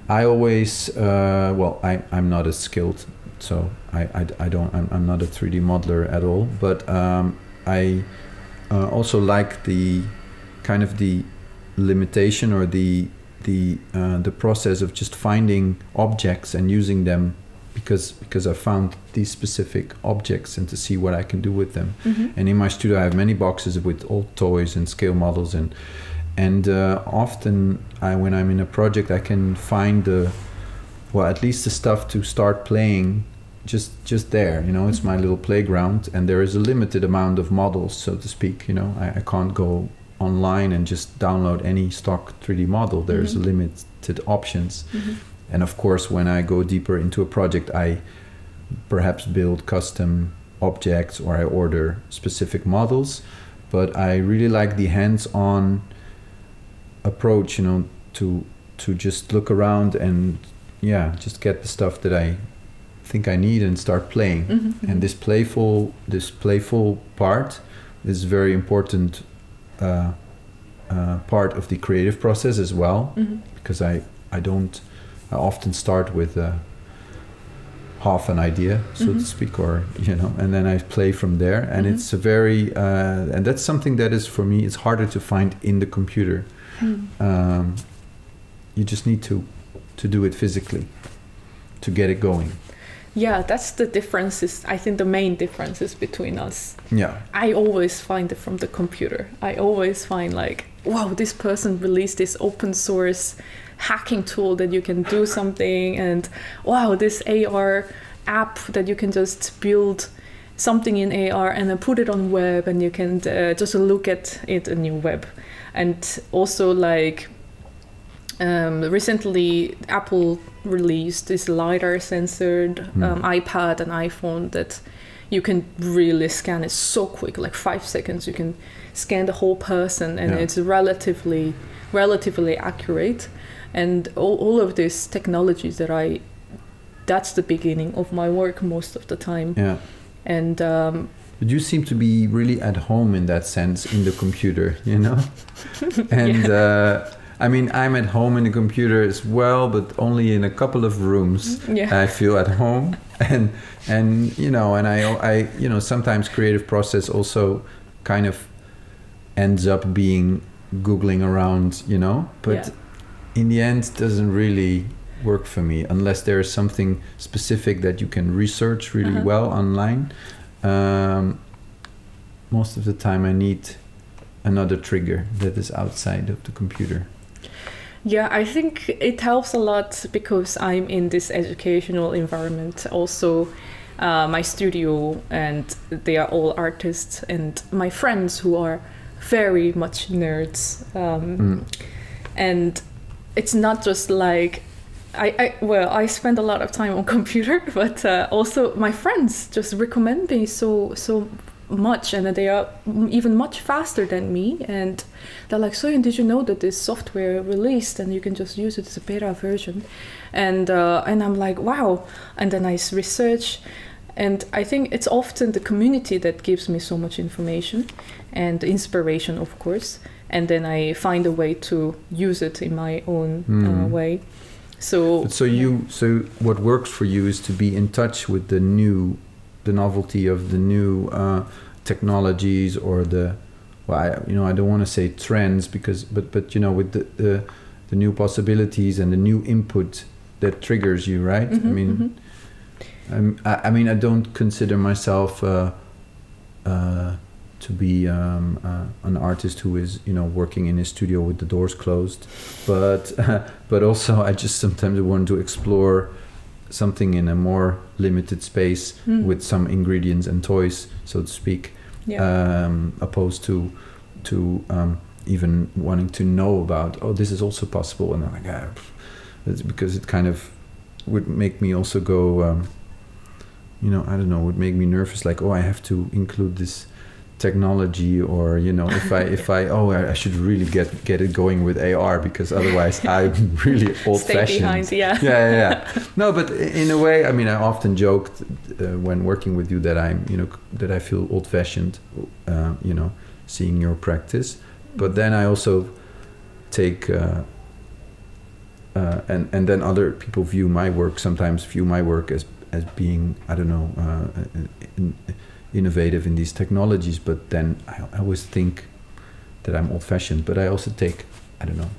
I always I'm not as skilled, so I'm not a 3D modeler at all, but I also like the kind of the limitation or the process of just finding objects and using them because I found these specific objects and to see what I can do with them. And in my studio I have many boxes with old toys and scale models, and often when I'm in a project I can find at least the stuff to start playing just there, it's my little playground, and there is a limited amount of models, so to speak. I can't go online and just download any stock 3D model. There's limited options. And of course, when I go deeper into a project, I perhaps build custom objects or I order specific models. But I really like the hands-on approach, to just look around and just get the stuff that I think I need and start playing. And this playful part is very important part of the creative process as well, because I often start with half an idea, so to speak, or and then I play from there, and it's a very and that's something that is, for me, it's harder to find in the computer. You just need to do it physically to get it going. Yeah, that's the differences. I think the main differences between us. Yeah. I always find it from the computer. I always find like, wow, this person released this open source hacking tool that you can do something, and wow, this AR app that you can just build something in AR and then put it on web, and you can just look at it in your web. And also like recently Apple released this LiDAR censored iPad and iPhone that you can really scan it so quick, like 5 seconds you can scan the whole person, and it's relatively accurate. And all of these technologies that's the beginning of my work most of the time. Yeah. And but you seem to be really at home in that sense in the computer, And I mean, I'm at home in the computer as well, but only in a couple of rooms. I feel at home, and I sometimes creative process also kind of ends up being Googling around, but in the end it doesn't really work for me unless there is something specific that you can research really well online. Most of the time I need another trigger that is outside of the computer. Yeah, I think it helps a lot because I'm in this educational environment. Also, my studio, and they are all artists, and my friends who are very much nerds. And it's not just like, I spend a lot of time on computer, but also my friends just recommend me so much, and they are even much faster than me, and they're like, Soyun, did you know that this software released and you can just use it as a beta version? And I'm like, wow. And then I research, and I think it's often the community that gives me so much information and inspiration, of course, and then I find a way to use it in my own way. So what works for you is to be in touch with the novelty of the new technologies, or I don't want to say trends, but with the new possibilities and the new input that triggers you, right? I mean, I don't consider myself to be an artist who is, you know, working in his studio with the doors closed, but also I just sometimes want to explore something in a more limited space with some ingredients and toys, so to speak, opposed to even wanting to know about, oh, this is also possible, and I'm like, it's because it kind of would make me also go, you know, I don't know, would make me nervous, like, oh, I have to include this technology, or, you know, if I should really get it going with AR, because otherwise I'm really old-fashioned. Stay behind, yeah. No, but in a way, I mean, I often joked when working with you that I'm, you know, that I feel old-fashioned, you know, seeing your practice. But then I also take, and then other people sometimes view my work as being, I don't know, innovative in these technologies, but then I always think that I'm old-fashioned. But I also take, I don't know,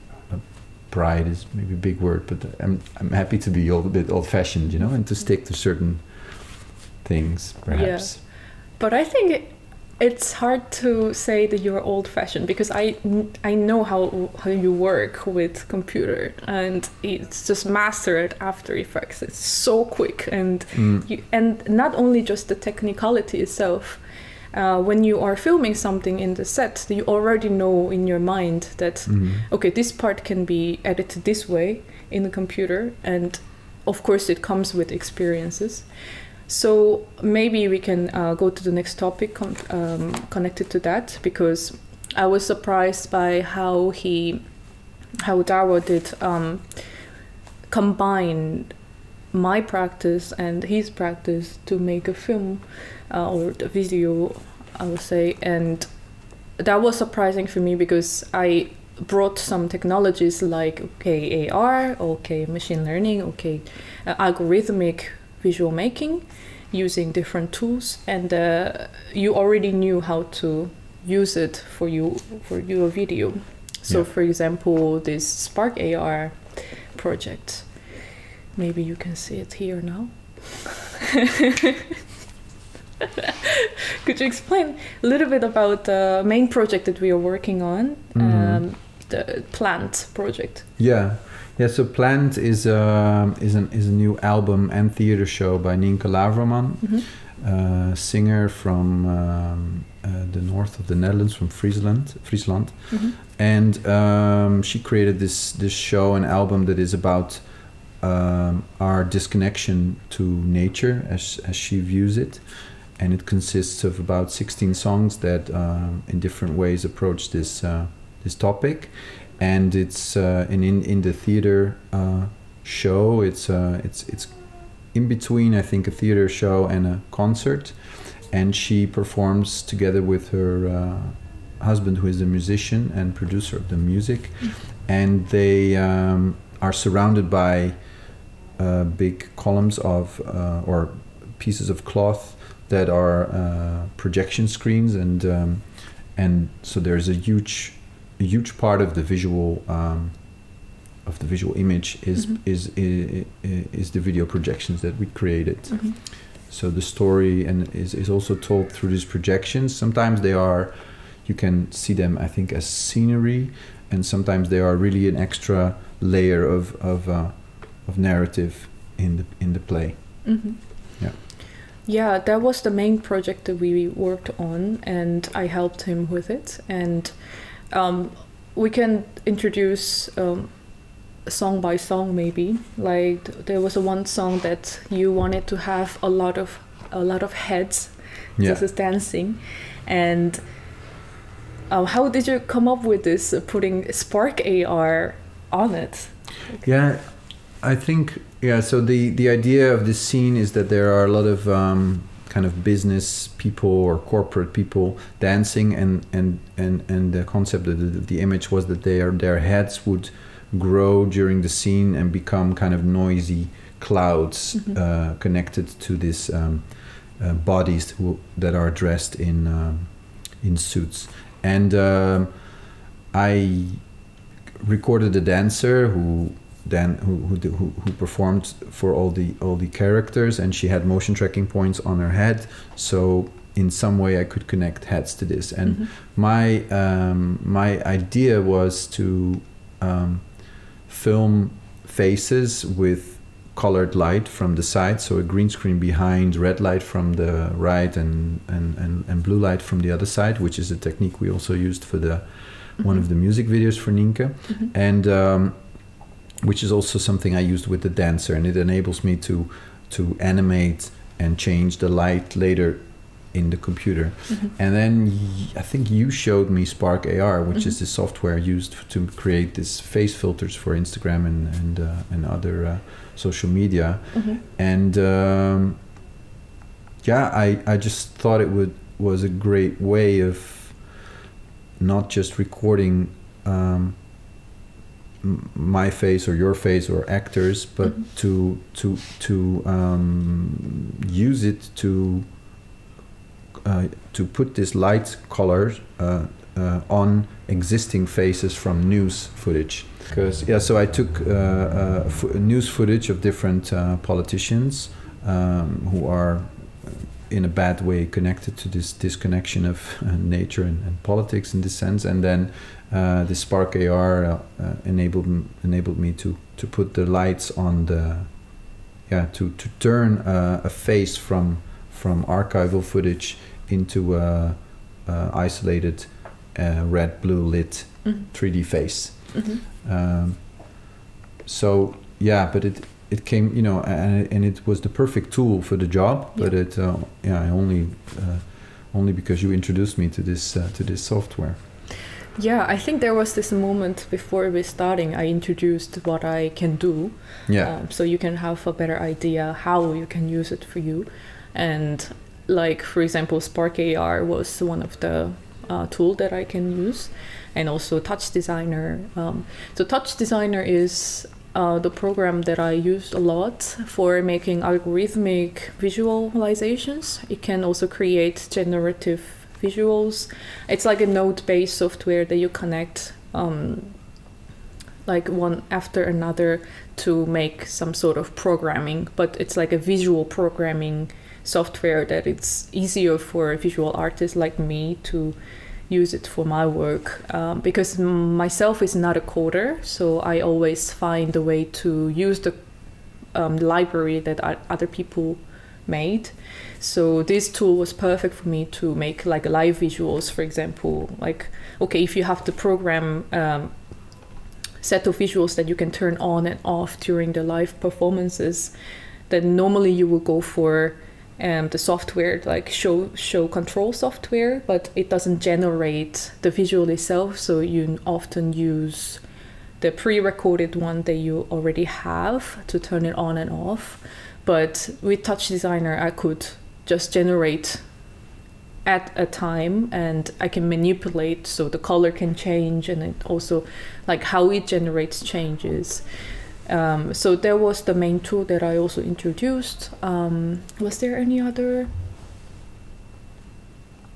pride is maybe a big word, but I'm happy to be a bit old-fashioned, you know, and to stick to certain things, perhaps. Yeah. But I think it's hard to say that you're old-fashioned, because I know how you work with computer, and it's just mastered After Effects. It's so quick, and and not only just the technicality itself. When you are filming something in the set, you already know in your mind that okay, this part can be edited this way in the computer, and of course it comes with experiences. So maybe we can go to the next topic connected to that, because I was surprised by how Douwe did combine my practice and his practice to make a film or a video, I would say. And that was surprising for me, because I brought some technologies like AR, machine learning, algorithmic visual making, using different tools, and you already knew how to use it for your video. So for example, this Spark AR project, maybe you can see it here now. Could you explain a little bit about the main project that we are working on, the Plant project? Yeah, so Plant is a new album and theater show by Nienke Laverman, singer from the north of the Netherlands, from Friesland. And she created this show, an album that is about our disconnection to nature as she views it. And it consists of about 16 songs that in different ways approach this topic. And it's in the theater show. It's in between, I think, a theater show and a concert. And she performs together with her husband, who is a musician and producer of the music. And they are surrounded by big columns of or pieces of cloth that are projection screens, and so there's a huge part of the visual image is the video projections that we created. So the story is also told through these projections. Sometimes you can see them, I think, as scenery, and sometimes they are really an extra layer of narrative in the play. Yeah, that was the main project that we worked on, and I helped him with it. And we can introduce song by song, maybe. Like there was one song that you wanted to have a lot of heads, just dancing, and how did you come up with this, putting Spark AR on it? Yeah, I think, so the idea of this scene is that there are a lot of kind of business people or corporate people dancing, and the concept of the image was that their heads would grow during the scene and become kind of noisy clouds connected to these bodies that are dressed in suits. And I recorded a dancer who performed for all the characters, and she had motion tracking points on her head. So in some way I could connect heads to this. And my idea was to film faces with colored light from the side, so a green screen behind, red light from the right, and blue light from the other side, which is a technique we also used for the one of the music videos for �ㄐ𝐴, and which is also something I used with the dancer, and it enables me to animate and change the light later in the computer. And then I think you showed me Spark AR, which is the software used to create these face filters for Instagram and other social media. And I just thought it was a great way of not just recording my face or your face or actors, but to use it to put this light color on existing faces from news footage. Because so I took news footage of different politicians who are in a bad way connected to this disconnection of nature and politics in this sense, and then the Spark AR enabled me to put the lights on the to turn a face from archival footage into a isolated red blue lit 3D face. So but it came, you know, and it was the perfect tool for the job, but it only because you introduced me to this software. Yeah, I think there was this moment before we starting, I introduced what I can do. So you can have a better idea how you can use it for you. And like, for example, Spark AR was one of the tool that I can use, and also Touch Designer. So Touch Designer is the program that I used a lot for making algorithmic visualizations. It can also create generative visuals. It's like a node-based software that you connect like one after another to make some sort of programming, but it's like a visual programming software that it's easier for visual artists like me to use it for my work, because myself is not a coder, so I always find a way to use the library that other people made. So this tool was perfect for me to make like live visuals, for example. Like, okay, if you have to program set of visuals that you can turn on and off during the live performances, then normally you will go for the software, like show control software, but it doesn't generate the visual itself, so you often use the pre-recorded one that you already have to turn it on and off. But with Touch Designer, I could just generate at a time, and I can manipulate, so the color can change, and it also like how it generates changes. So that was the main tool that I also introduced. Was there any other?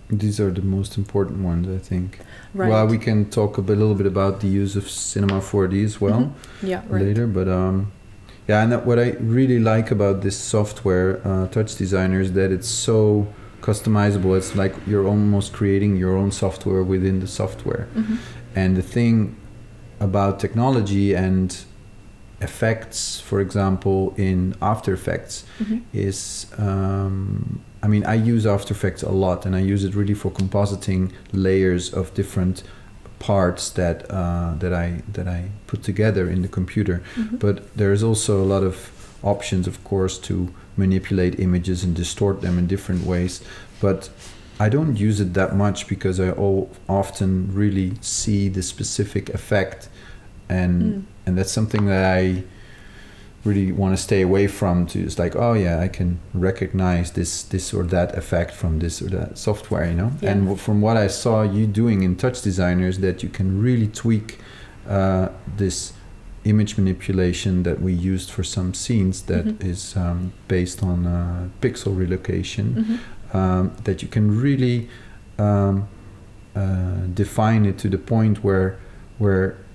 These are the most important ones, I think. Right. Well, we can talk a little bit about the use of Cinema 4D as well later. But and what I really like about this software, Touch Designer, is that it's so customizable. It's like you're almost creating your own software within the software. And the thing about technology and effects, for example, in After Effects is, I mean, I use After Effects a lot, and I use it really for compositing layers of different parts that I put together in the computer. But there's also a lot of options, of course, to manipulate images and distort them in different ways. But I don't use it that much because I often really see the specific effect, and that's something that I really want to stay away from. To it's like, oh yeah, I can recognize this or that effect from this or that software, you know. And from what I saw you doing in Touch Designer is that you can really tweak this image manipulation that we used for some scenes that is based on pixel relocation, that you can really define it to the point where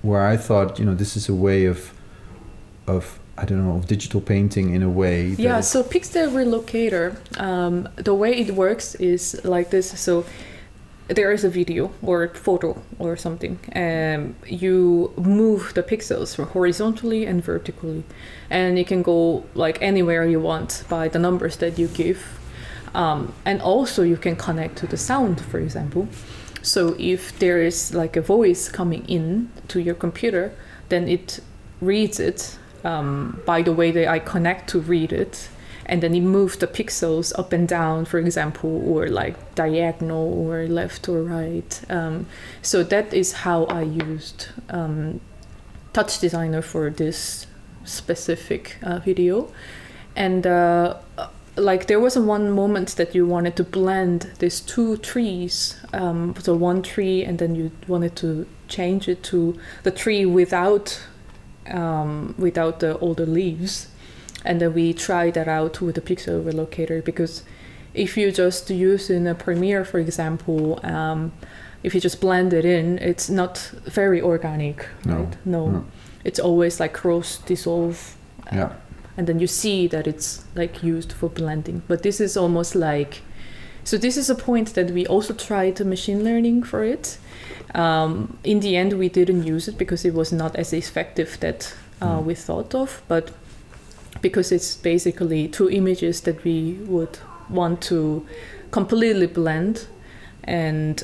I thought, you know, this is a way of I don't know, of digital painting in a way. Yeah, so Pixel Relocator, the way it works is like this. So there is a video or photo or something. You move the pixels horizontally and vertically, and you can go like anywhere you want by the numbers that you give. And also you can connect to the sound, for example. So if there is like a voice coming in to your computer, then it reads it by the way that I connect to read it. And then it moves the pixels up and down, for example, or like diagonal or left or right. So that is how I used Touch Designer for this specific video. And like there was one moment that you wanted to blend these two trees. So one tree, and then you wanted to change it to the tree without all the leaves. And then we tried that out with the Pixel Relocator, because if you just use in a Premiere, for example, if you just blend it in, it's not very organic, right? No. It's always like cross dissolve. Yeah. And then you see that it's like used for blending. But this is almost like, so this is a point that we also tried machine learning for it. In the end, we didn't use it because it was not as effective that we thought of, but because it's basically two images that we would want to completely blend. And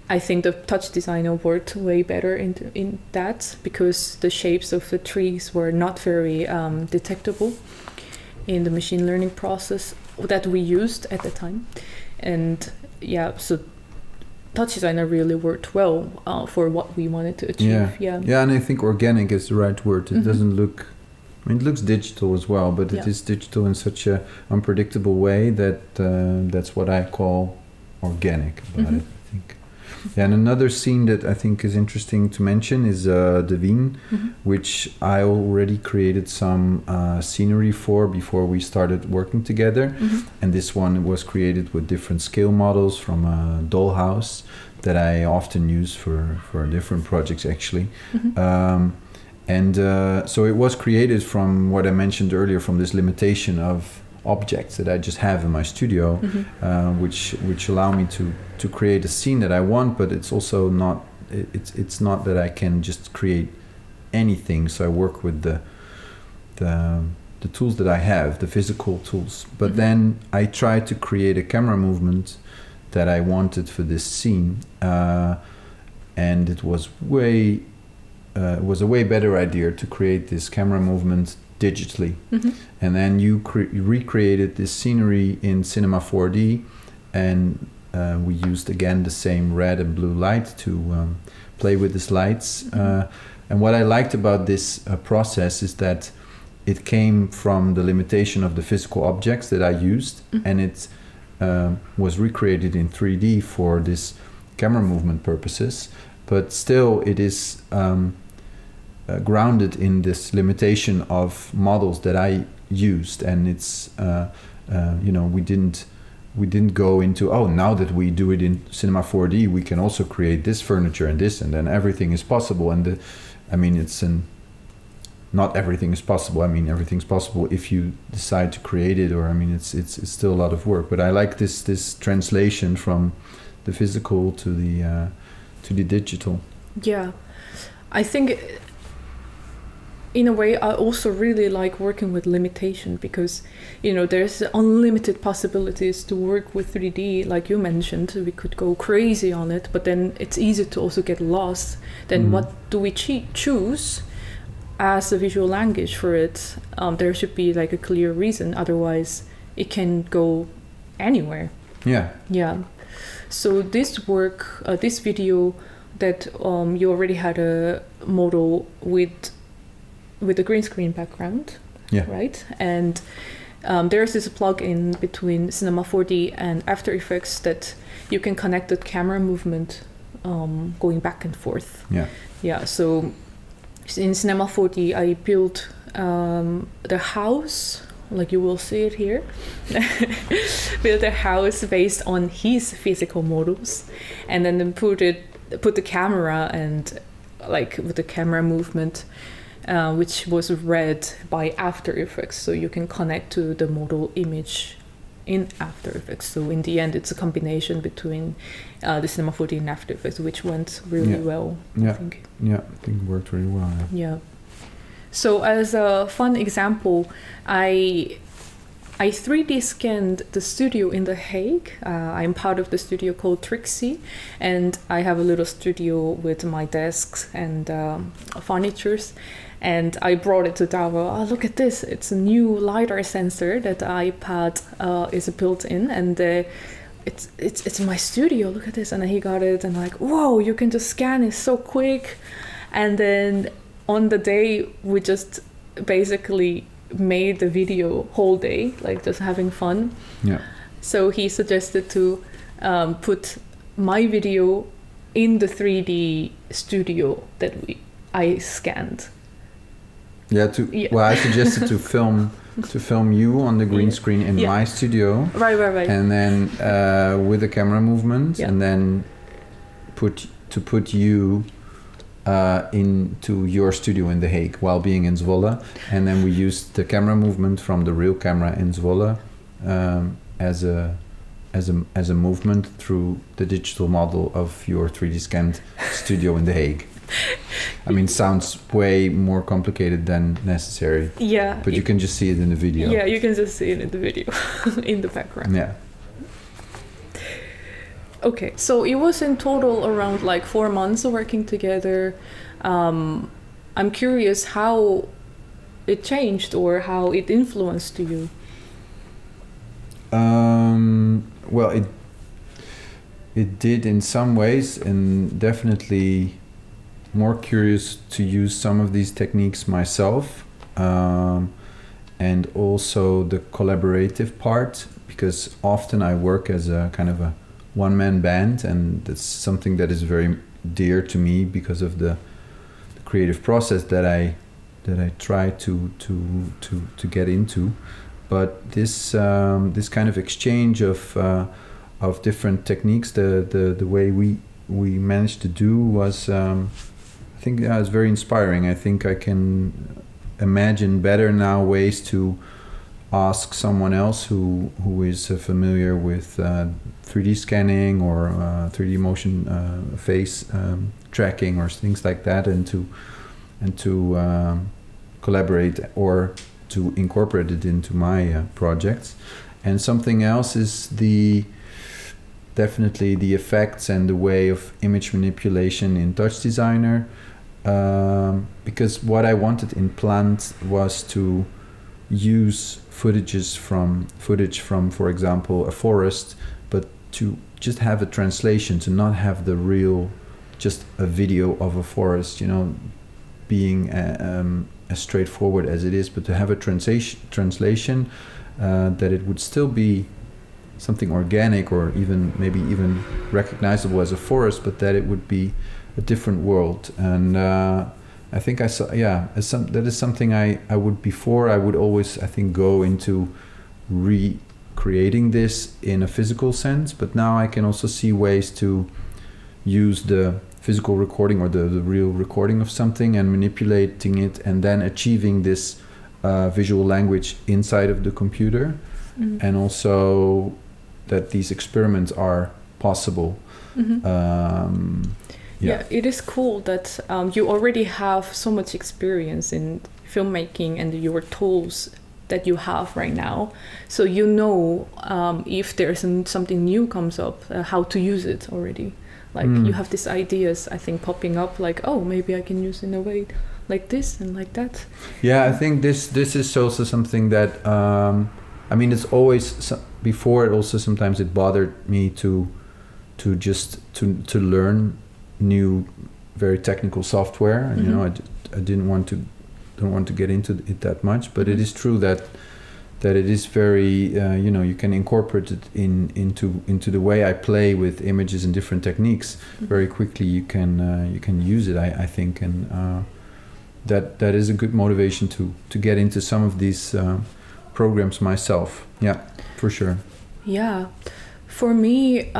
I think the Touch Designer worked way better in that, because the shapes of the trees were not very detectable in the machine learning process that we used at the time. And yeah, so Touch Designer really worked well for what we wanted to achieve. Yeah, and I think organic is the right word. It doesn't look, I mean, it looks digital as well, but it is digital in such a unpredictable way that that's what I call organic about it, I think. Yeah, and another scene that I think is interesting to mention is 𝑘𝐽𝐼, which I already created some scenery for before we started working together. And this one was created with different scale models from a dollhouse that I often use for different projects, actually. So it was created from what I mentioned earlier, from this limitation of objects that I just have in my studio, which allow me to create a scene that I want, but it's also not, it's not that I can just create anything. So I work with the tools that I have, the physical tools, but then I try to create a camera movement that I wanted for this scene, and it was a way better idea to create this camera movement digitally. And then you recreated this scenery in Cinema 4D, and we used again the same red and blue light to play with these lights. And what I liked about this process is that it came from the limitation of the physical objects that I used, and it was recreated in 3D for this camera movement purposes, but still it is grounded in this limitation of models that I used. And it's we didn't go into, oh, now that we do it in Cinema 4D, we can also create this furniture and this, and then everything is possible. And not everything is possible. I mean, everything's possible if you decide to create it, or it's still a lot of work. But I like this translation from the physical to the digital. Yeah, I think in a way I also really like working with limitation, because there's unlimited possibilities to work with 3D. Like you mentioned, we could go crazy on it, but then it's easy to also get lost. Then what do we choose as a visual language for it? There should be like a clear reason, otherwise it can go anywhere. Yeah. So this work, this video that you already had a model with a green screen background, right? And there's this plug-in between Cinema 4D and After Effects that you can connect the camera movement going back and forth. Yeah. So in Cinema 4D, I built the house, like you will see it here, built a house based on his physical models, and then put the camera and like with the camera movement which was read by After Effects. So you can connect to the model image in After Effects. So in the end, it's a combination between the Cinema 4D and After Effects, which went really well, I think. Yeah, I think it worked really well. Yeah. So as a fun example, I 3D scanned the studio in The Hague. I'm part of the studio called Trixie, and I have a little studio with my desks and furnitures. And I brought it to Douwe. Oh, look at this! It's a new LiDAR sensor that the iPad is built in, and it's my studio. Look at this! And he got it, and like, whoa! You can just scan it so quick. And then on the day, we just basically made the video whole day, like just having fun. Yeah. So he suggested to put my video in the 3D studio that I scanned. Yeah, well, I suggested to film you on the green screen in my studio. Right. And then with the camera movement, and then put you into your studio in The Hague while being in Zwolle. And then we used the camera movement from the real camera in Zwolle as a movement through the digital model of your 3D scanned studio in The Hague. I mean, sounds way more complicated than necessary. Yeah. But you can just see it in the video. Yeah, you can just see it in the video, in the background. Yeah. Okay, so it was in total around like 4 months of working together. I'm curious how it changed or how it influenced you. Well, it did in some ways, and definitely more curious to use some of these techniques myself, and also the collaborative part, because often I work as a kind of a one-man band, and that's something that is very dear to me because of the creative process that I try to get into. But this kind of exchange of different techniques, the way we managed to do was, I think, it's very inspiring. I think I can imagine better now ways to ask someone else who is familiar with 3D scanning or 3D motion face tracking or things like that, and to collaborate or to incorporate it into my projects. And something else is definitely the effects and the way of image manipulation in Touch Designer, because what I wanted in Plant was to use footage from, for example, a forest, but to just have a translation, to not have the real, just a video of a forest, being as straightforward as it is, but to have a translation that it would still be something organic or maybe even recognizable as a forest, but that it would be a different world. And I think I saw, that is something I would always, I think, go into recreating this in a physical sense, but now I can also see ways to use the physical recording or the real recording of something and manipulating it and then achieving this visual language inside of the computer. Mm-hmm. And also that these experiments are possible. Mm-hmm. Yeah, it is cool that you already have so much experience in filmmaking and your tools that you have right now. So if there's something new comes up, how to use it already. Like you have these ideas, I think, popping up like, oh, maybe I can use it in a way like this and like that. Yeah, I think this is also something that, it's always, before it also sometimes it bothered me to learn new, very technical software, and I don't want to get into it that much, but it is true that it is very you can incorporate it into the way I play with images and different techniques very quickly. You can use it, I think, and that is a good motivation to get into some of these programs myself. Yeah, for sure. Yeah. For me,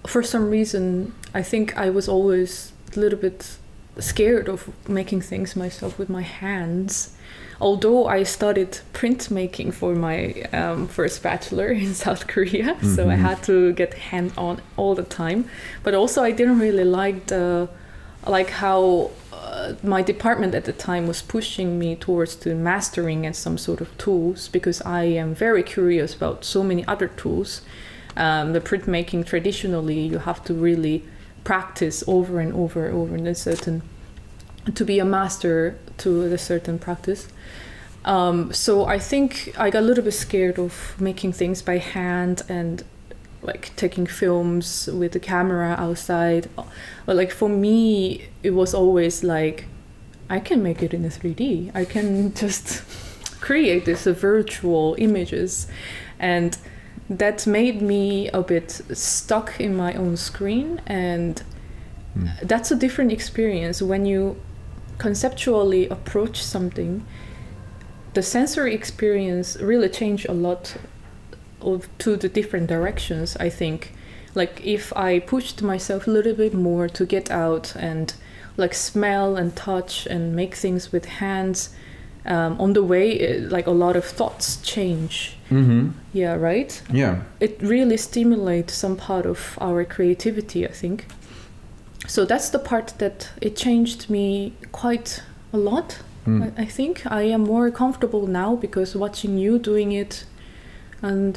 for some reason, I think I was always a little bit scared of making things myself with my hands. Although I studied printmaking for my first bachelor in South Korea, so I had to get hand-on all the time. But also I didn't really like how my department at the time was pushing me towards the mastering and some sort of tools, because I am very curious about so many other tools. The printmaking, traditionally, you have to really practice over and over in a certain, to be a master to a certain practice. So I think I got a little bit scared of making things by hand and like taking films with the camera outside. But like for me, it was always like, I can make it in a 3D. I can just create these virtual images. And that made me a bit stuck in my own screen. And that's a different experience. When you conceptually approach something, the sensory experience really changed a lot to the different directions, I think. Like if I pushed myself a little bit more to get out and like smell and touch and make things with hands, on the way, like a lot of thoughts change. Yeah, right? Yeah. It really stimulates some part of our creativity, I think. So that's the part that it changed me quite a lot. I think I am more comfortable now because watching you doing it, and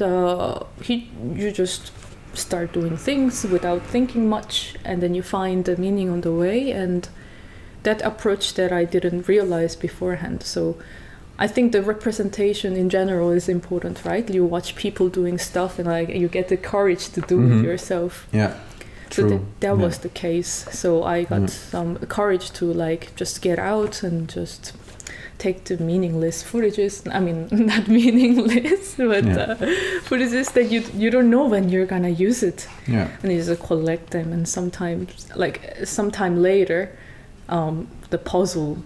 you just start doing things without thinking much, and then you find the meaning on the way, and that approach that I didn't realize beforehand. So I think the representation in general is important, right? You watch people doing stuff and like you get the courage to do it yourself. Yeah. True. So that was the case. So I got some courage to like just get out and just take the meaningless footages. I mean, not meaningless, but footages that you don't know when you're gonna use it. Yeah. And you just collect them, and sometime later, the puzzle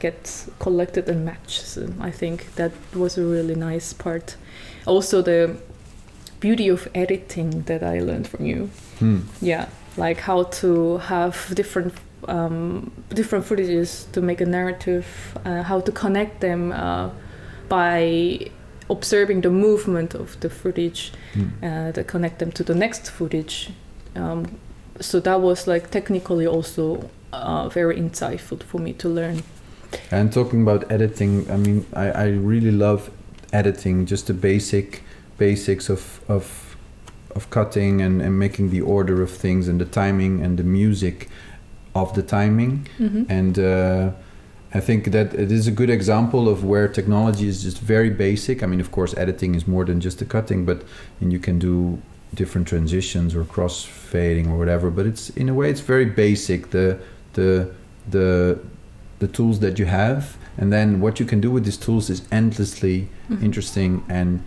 gets collected and matched. And I think that was a really nice part. Also, the beauty of editing that I learned from you. Yeah, like how to have different footages to make a narrative, how to connect them by observing the movement of the footage, to connect them to the next footage. So that was like technically also very insightful for me to learn. And talking about editing, I mean, I really love editing, just the basics of cutting and making the order of things and the timing and the music of the timing. And I think that it is a good example of where technology is just very basic. I mean, of course, editing is more than just the cutting, and you can do different transitions or cross-fading or whatever, but it's in a way it's very basic, the tools that you have, and then what you can do with these tools is endlessly interesting, and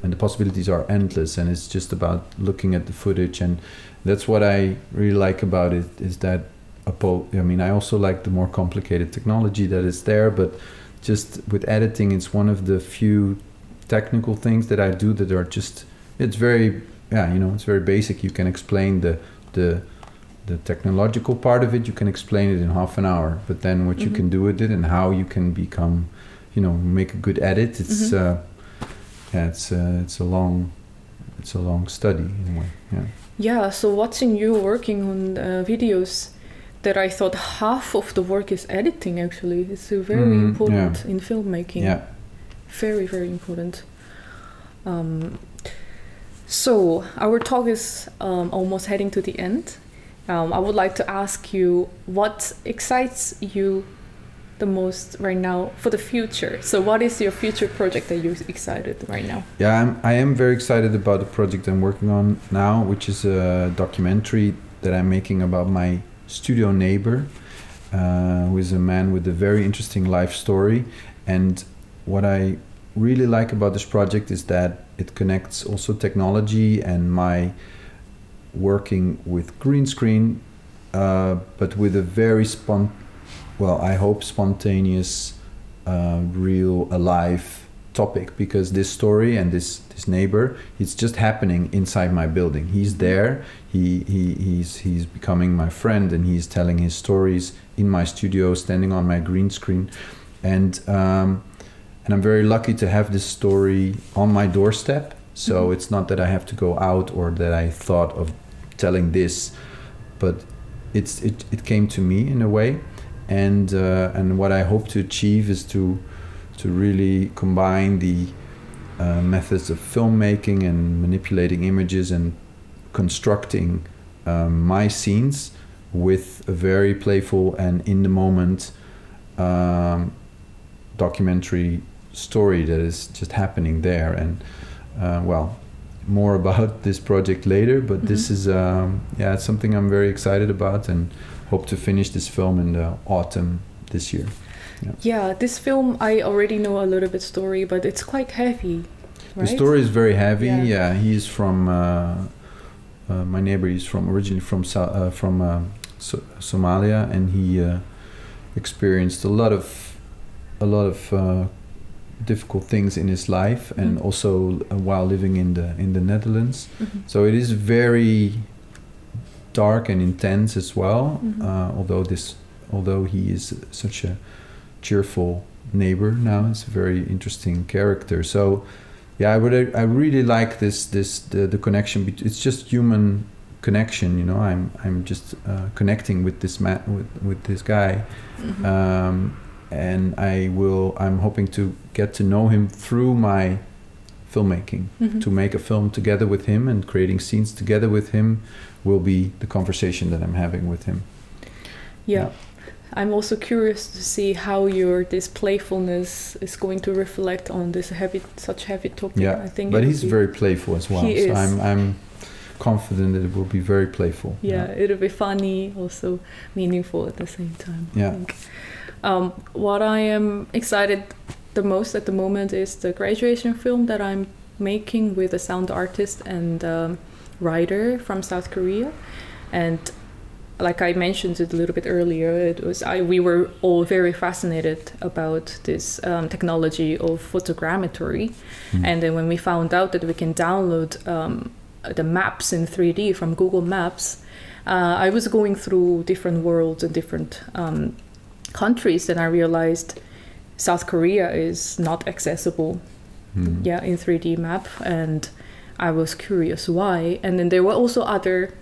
the possibilities are endless, and it's just about looking at the footage. And that's what I really like about it, is that I mean, I also like the more complicated technology that is there, but just with editing, it's one of the few technical things that I do that are just, it's very, it's very basic. You can explain the technological part of it, you can explain it in half an hour, but then what you can do with it and how you can become, make a good edit, it's it's a long study in a way. Yeah, so watching you working on videos, that I thought half of the work is editing. Actually, it's very important in filmmaking. Yeah, very, very important. So our talk is almost heading to the end. I would like to ask you, what excites you the most right now for the future? So what is your future project that you're excited right now? Yeah, I am very excited about the project I'm working on now, which is a documentary that I'm making about my studio neighbor, who is a man with a very interesting life story. And what I really like about this project is that it connects also technology and my working with green screen, but with a very I hope spontaneous, real, alive topic, because this story and this neighbor, it's just happening inside my building. He's there, he's becoming my friend, and he's telling his stories in my studio, standing on my green screen, and I'm very lucky to have this story on my doorstep. So it's not that I have to go out or that I thought of telling this, but it came to me in a way, and what I hope to achieve is to really combine the methods of filmmaking and manipulating images and constructing my scenes with a very playful and in the moment documentary story that is just happening there. And more about this project later, but this is it's something I'm very excited about, and hope to finish this film in the autumn this year. Yeah, this film, I already know a little bit story, but it's quite heavy, right? The story is very heavy. Yeah, he is from my neighbor. He's originally from Somalia, and he experienced a lot of difficult things in his life, and also while living in the Netherlands. So it is very dark and intense as well. Although he is such a cheerful neighbor now, it's a very interesting character. So I really like the connection. It's just human connection, you know. I'm just connecting with this with this guy, and I'm hoping to get to know him through my filmmaking. To make a film together with him and creating scenes together with him will be the conversation that I'm having with him. Yeah. I'm also curious to see how this playfulness is going to reflect on this such heavy topic. Yeah, I think, but he's very playful as well. He so is. I'm confident that it will be very playful. Yeah, it'll be funny, also meaningful at the same time. Yeah. I think. What I am excited the most at the moment is the graduation film that I'm making with a sound artist and writer from South Korea. And like I mentioned it a little bit earlier, we were all very fascinated about this technology of photogrammetry. And then when we found out that we can download the maps in 3D from Google Maps, I was going through different worlds and different countries, and I realized South Korea is not accessible in 3D map, and I was curious why. And then there were also other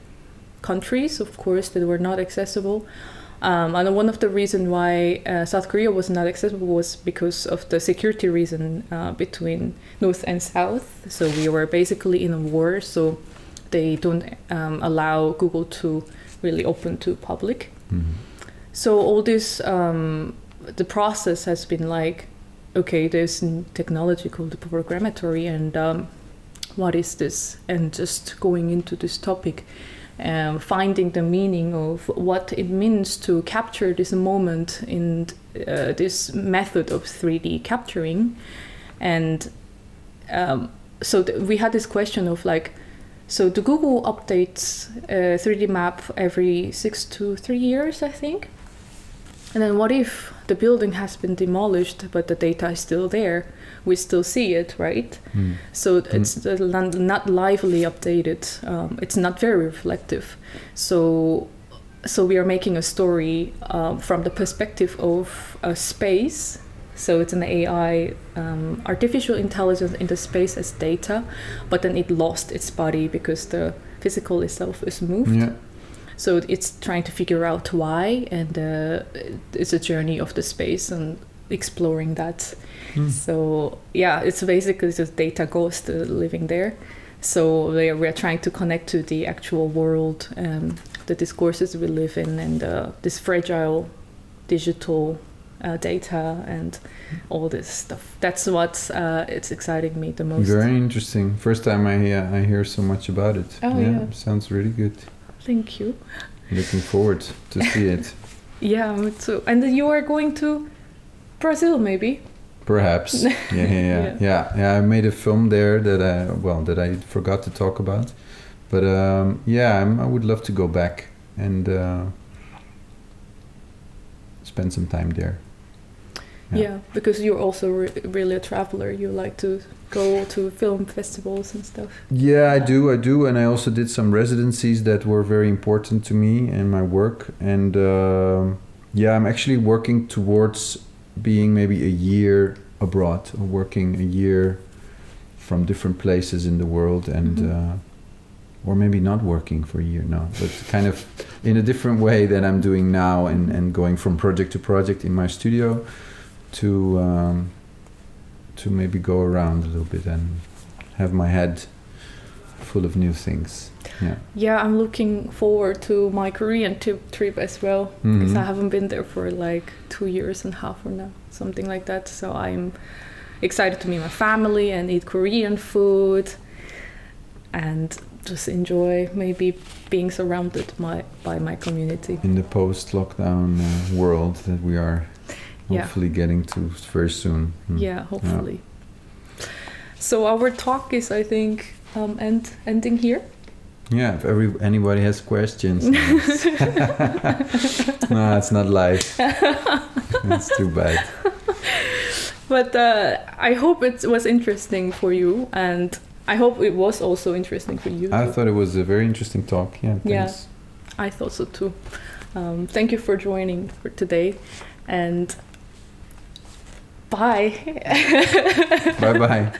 countries, of course, that were not accessible, and one of the reasons why South Korea was not accessible was because of the security reason between North and South. So we were basically in a war, so they don't allow Google to really open to public. So all this, the process has been like, okay, there's technology called photogrammetry, and what is this? And just going into this topic, finding the meaning of what it means to capture this moment in this method of 3D capturing. And so we had this question of like, so the Google updates 3D map every 6 to 3 years, I think. And then what if the building has been demolished, but the data is still there? We still see it, right? So it's not lively updated. It's not very reflective. So we are making a story from the perspective of a space. So it's an AI, artificial intelligence in the space as data, but then it lost its body because the physical itself is moved. Yeah. So it's trying to figure out why, and it's a journey of the space and exploring that. So it's basically just data ghost living there. So we're trying to connect to the actual world, the discourses we live in, and this fragile digital data and all this stuff. That's what it's exciting me the most. Very interesting. First time I hear so much about it. Oh, Sounds really good. Thank you. Looking forward to see it. Yeah, me too. And then you are going to Brazil, maybe? Perhaps. Yeah. I made a film there that I forgot to talk about, but I would love to go back and spend some time there. Yeah, because you're also really a traveler. You like to go to film festivals and stuff. Yeah, I do. And I also did some residencies that were very important to me and my work. And I'm actually working towards being maybe a year abroad, or working a year from different places in the world, and or maybe not working for a year now, but kind of in a different way that I'm doing now, and going from project to project in my studio to maybe go around a little bit and have my head full of new things. Yeah, I'm looking forward to my Korean trip as well, because I haven't been there for like 2.5 years or now, something like that. So I'm excited to meet my family and eat Korean food and just enjoy maybe being surrounded by my community. In the post-lockdown world that we are hopefully getting to very soon. Yeah, hopefully. So our talk is, I think, ending here. Yeah, if anybody has questions. No, it's not live. It's too bad. But I hope it was interesting for you, and I hope it was also interesting for you. I thought it was a very interesting talk. Yeah, thanks. Yeah, I thought so too. Thank you for joining for today, and bye. Bye-bye.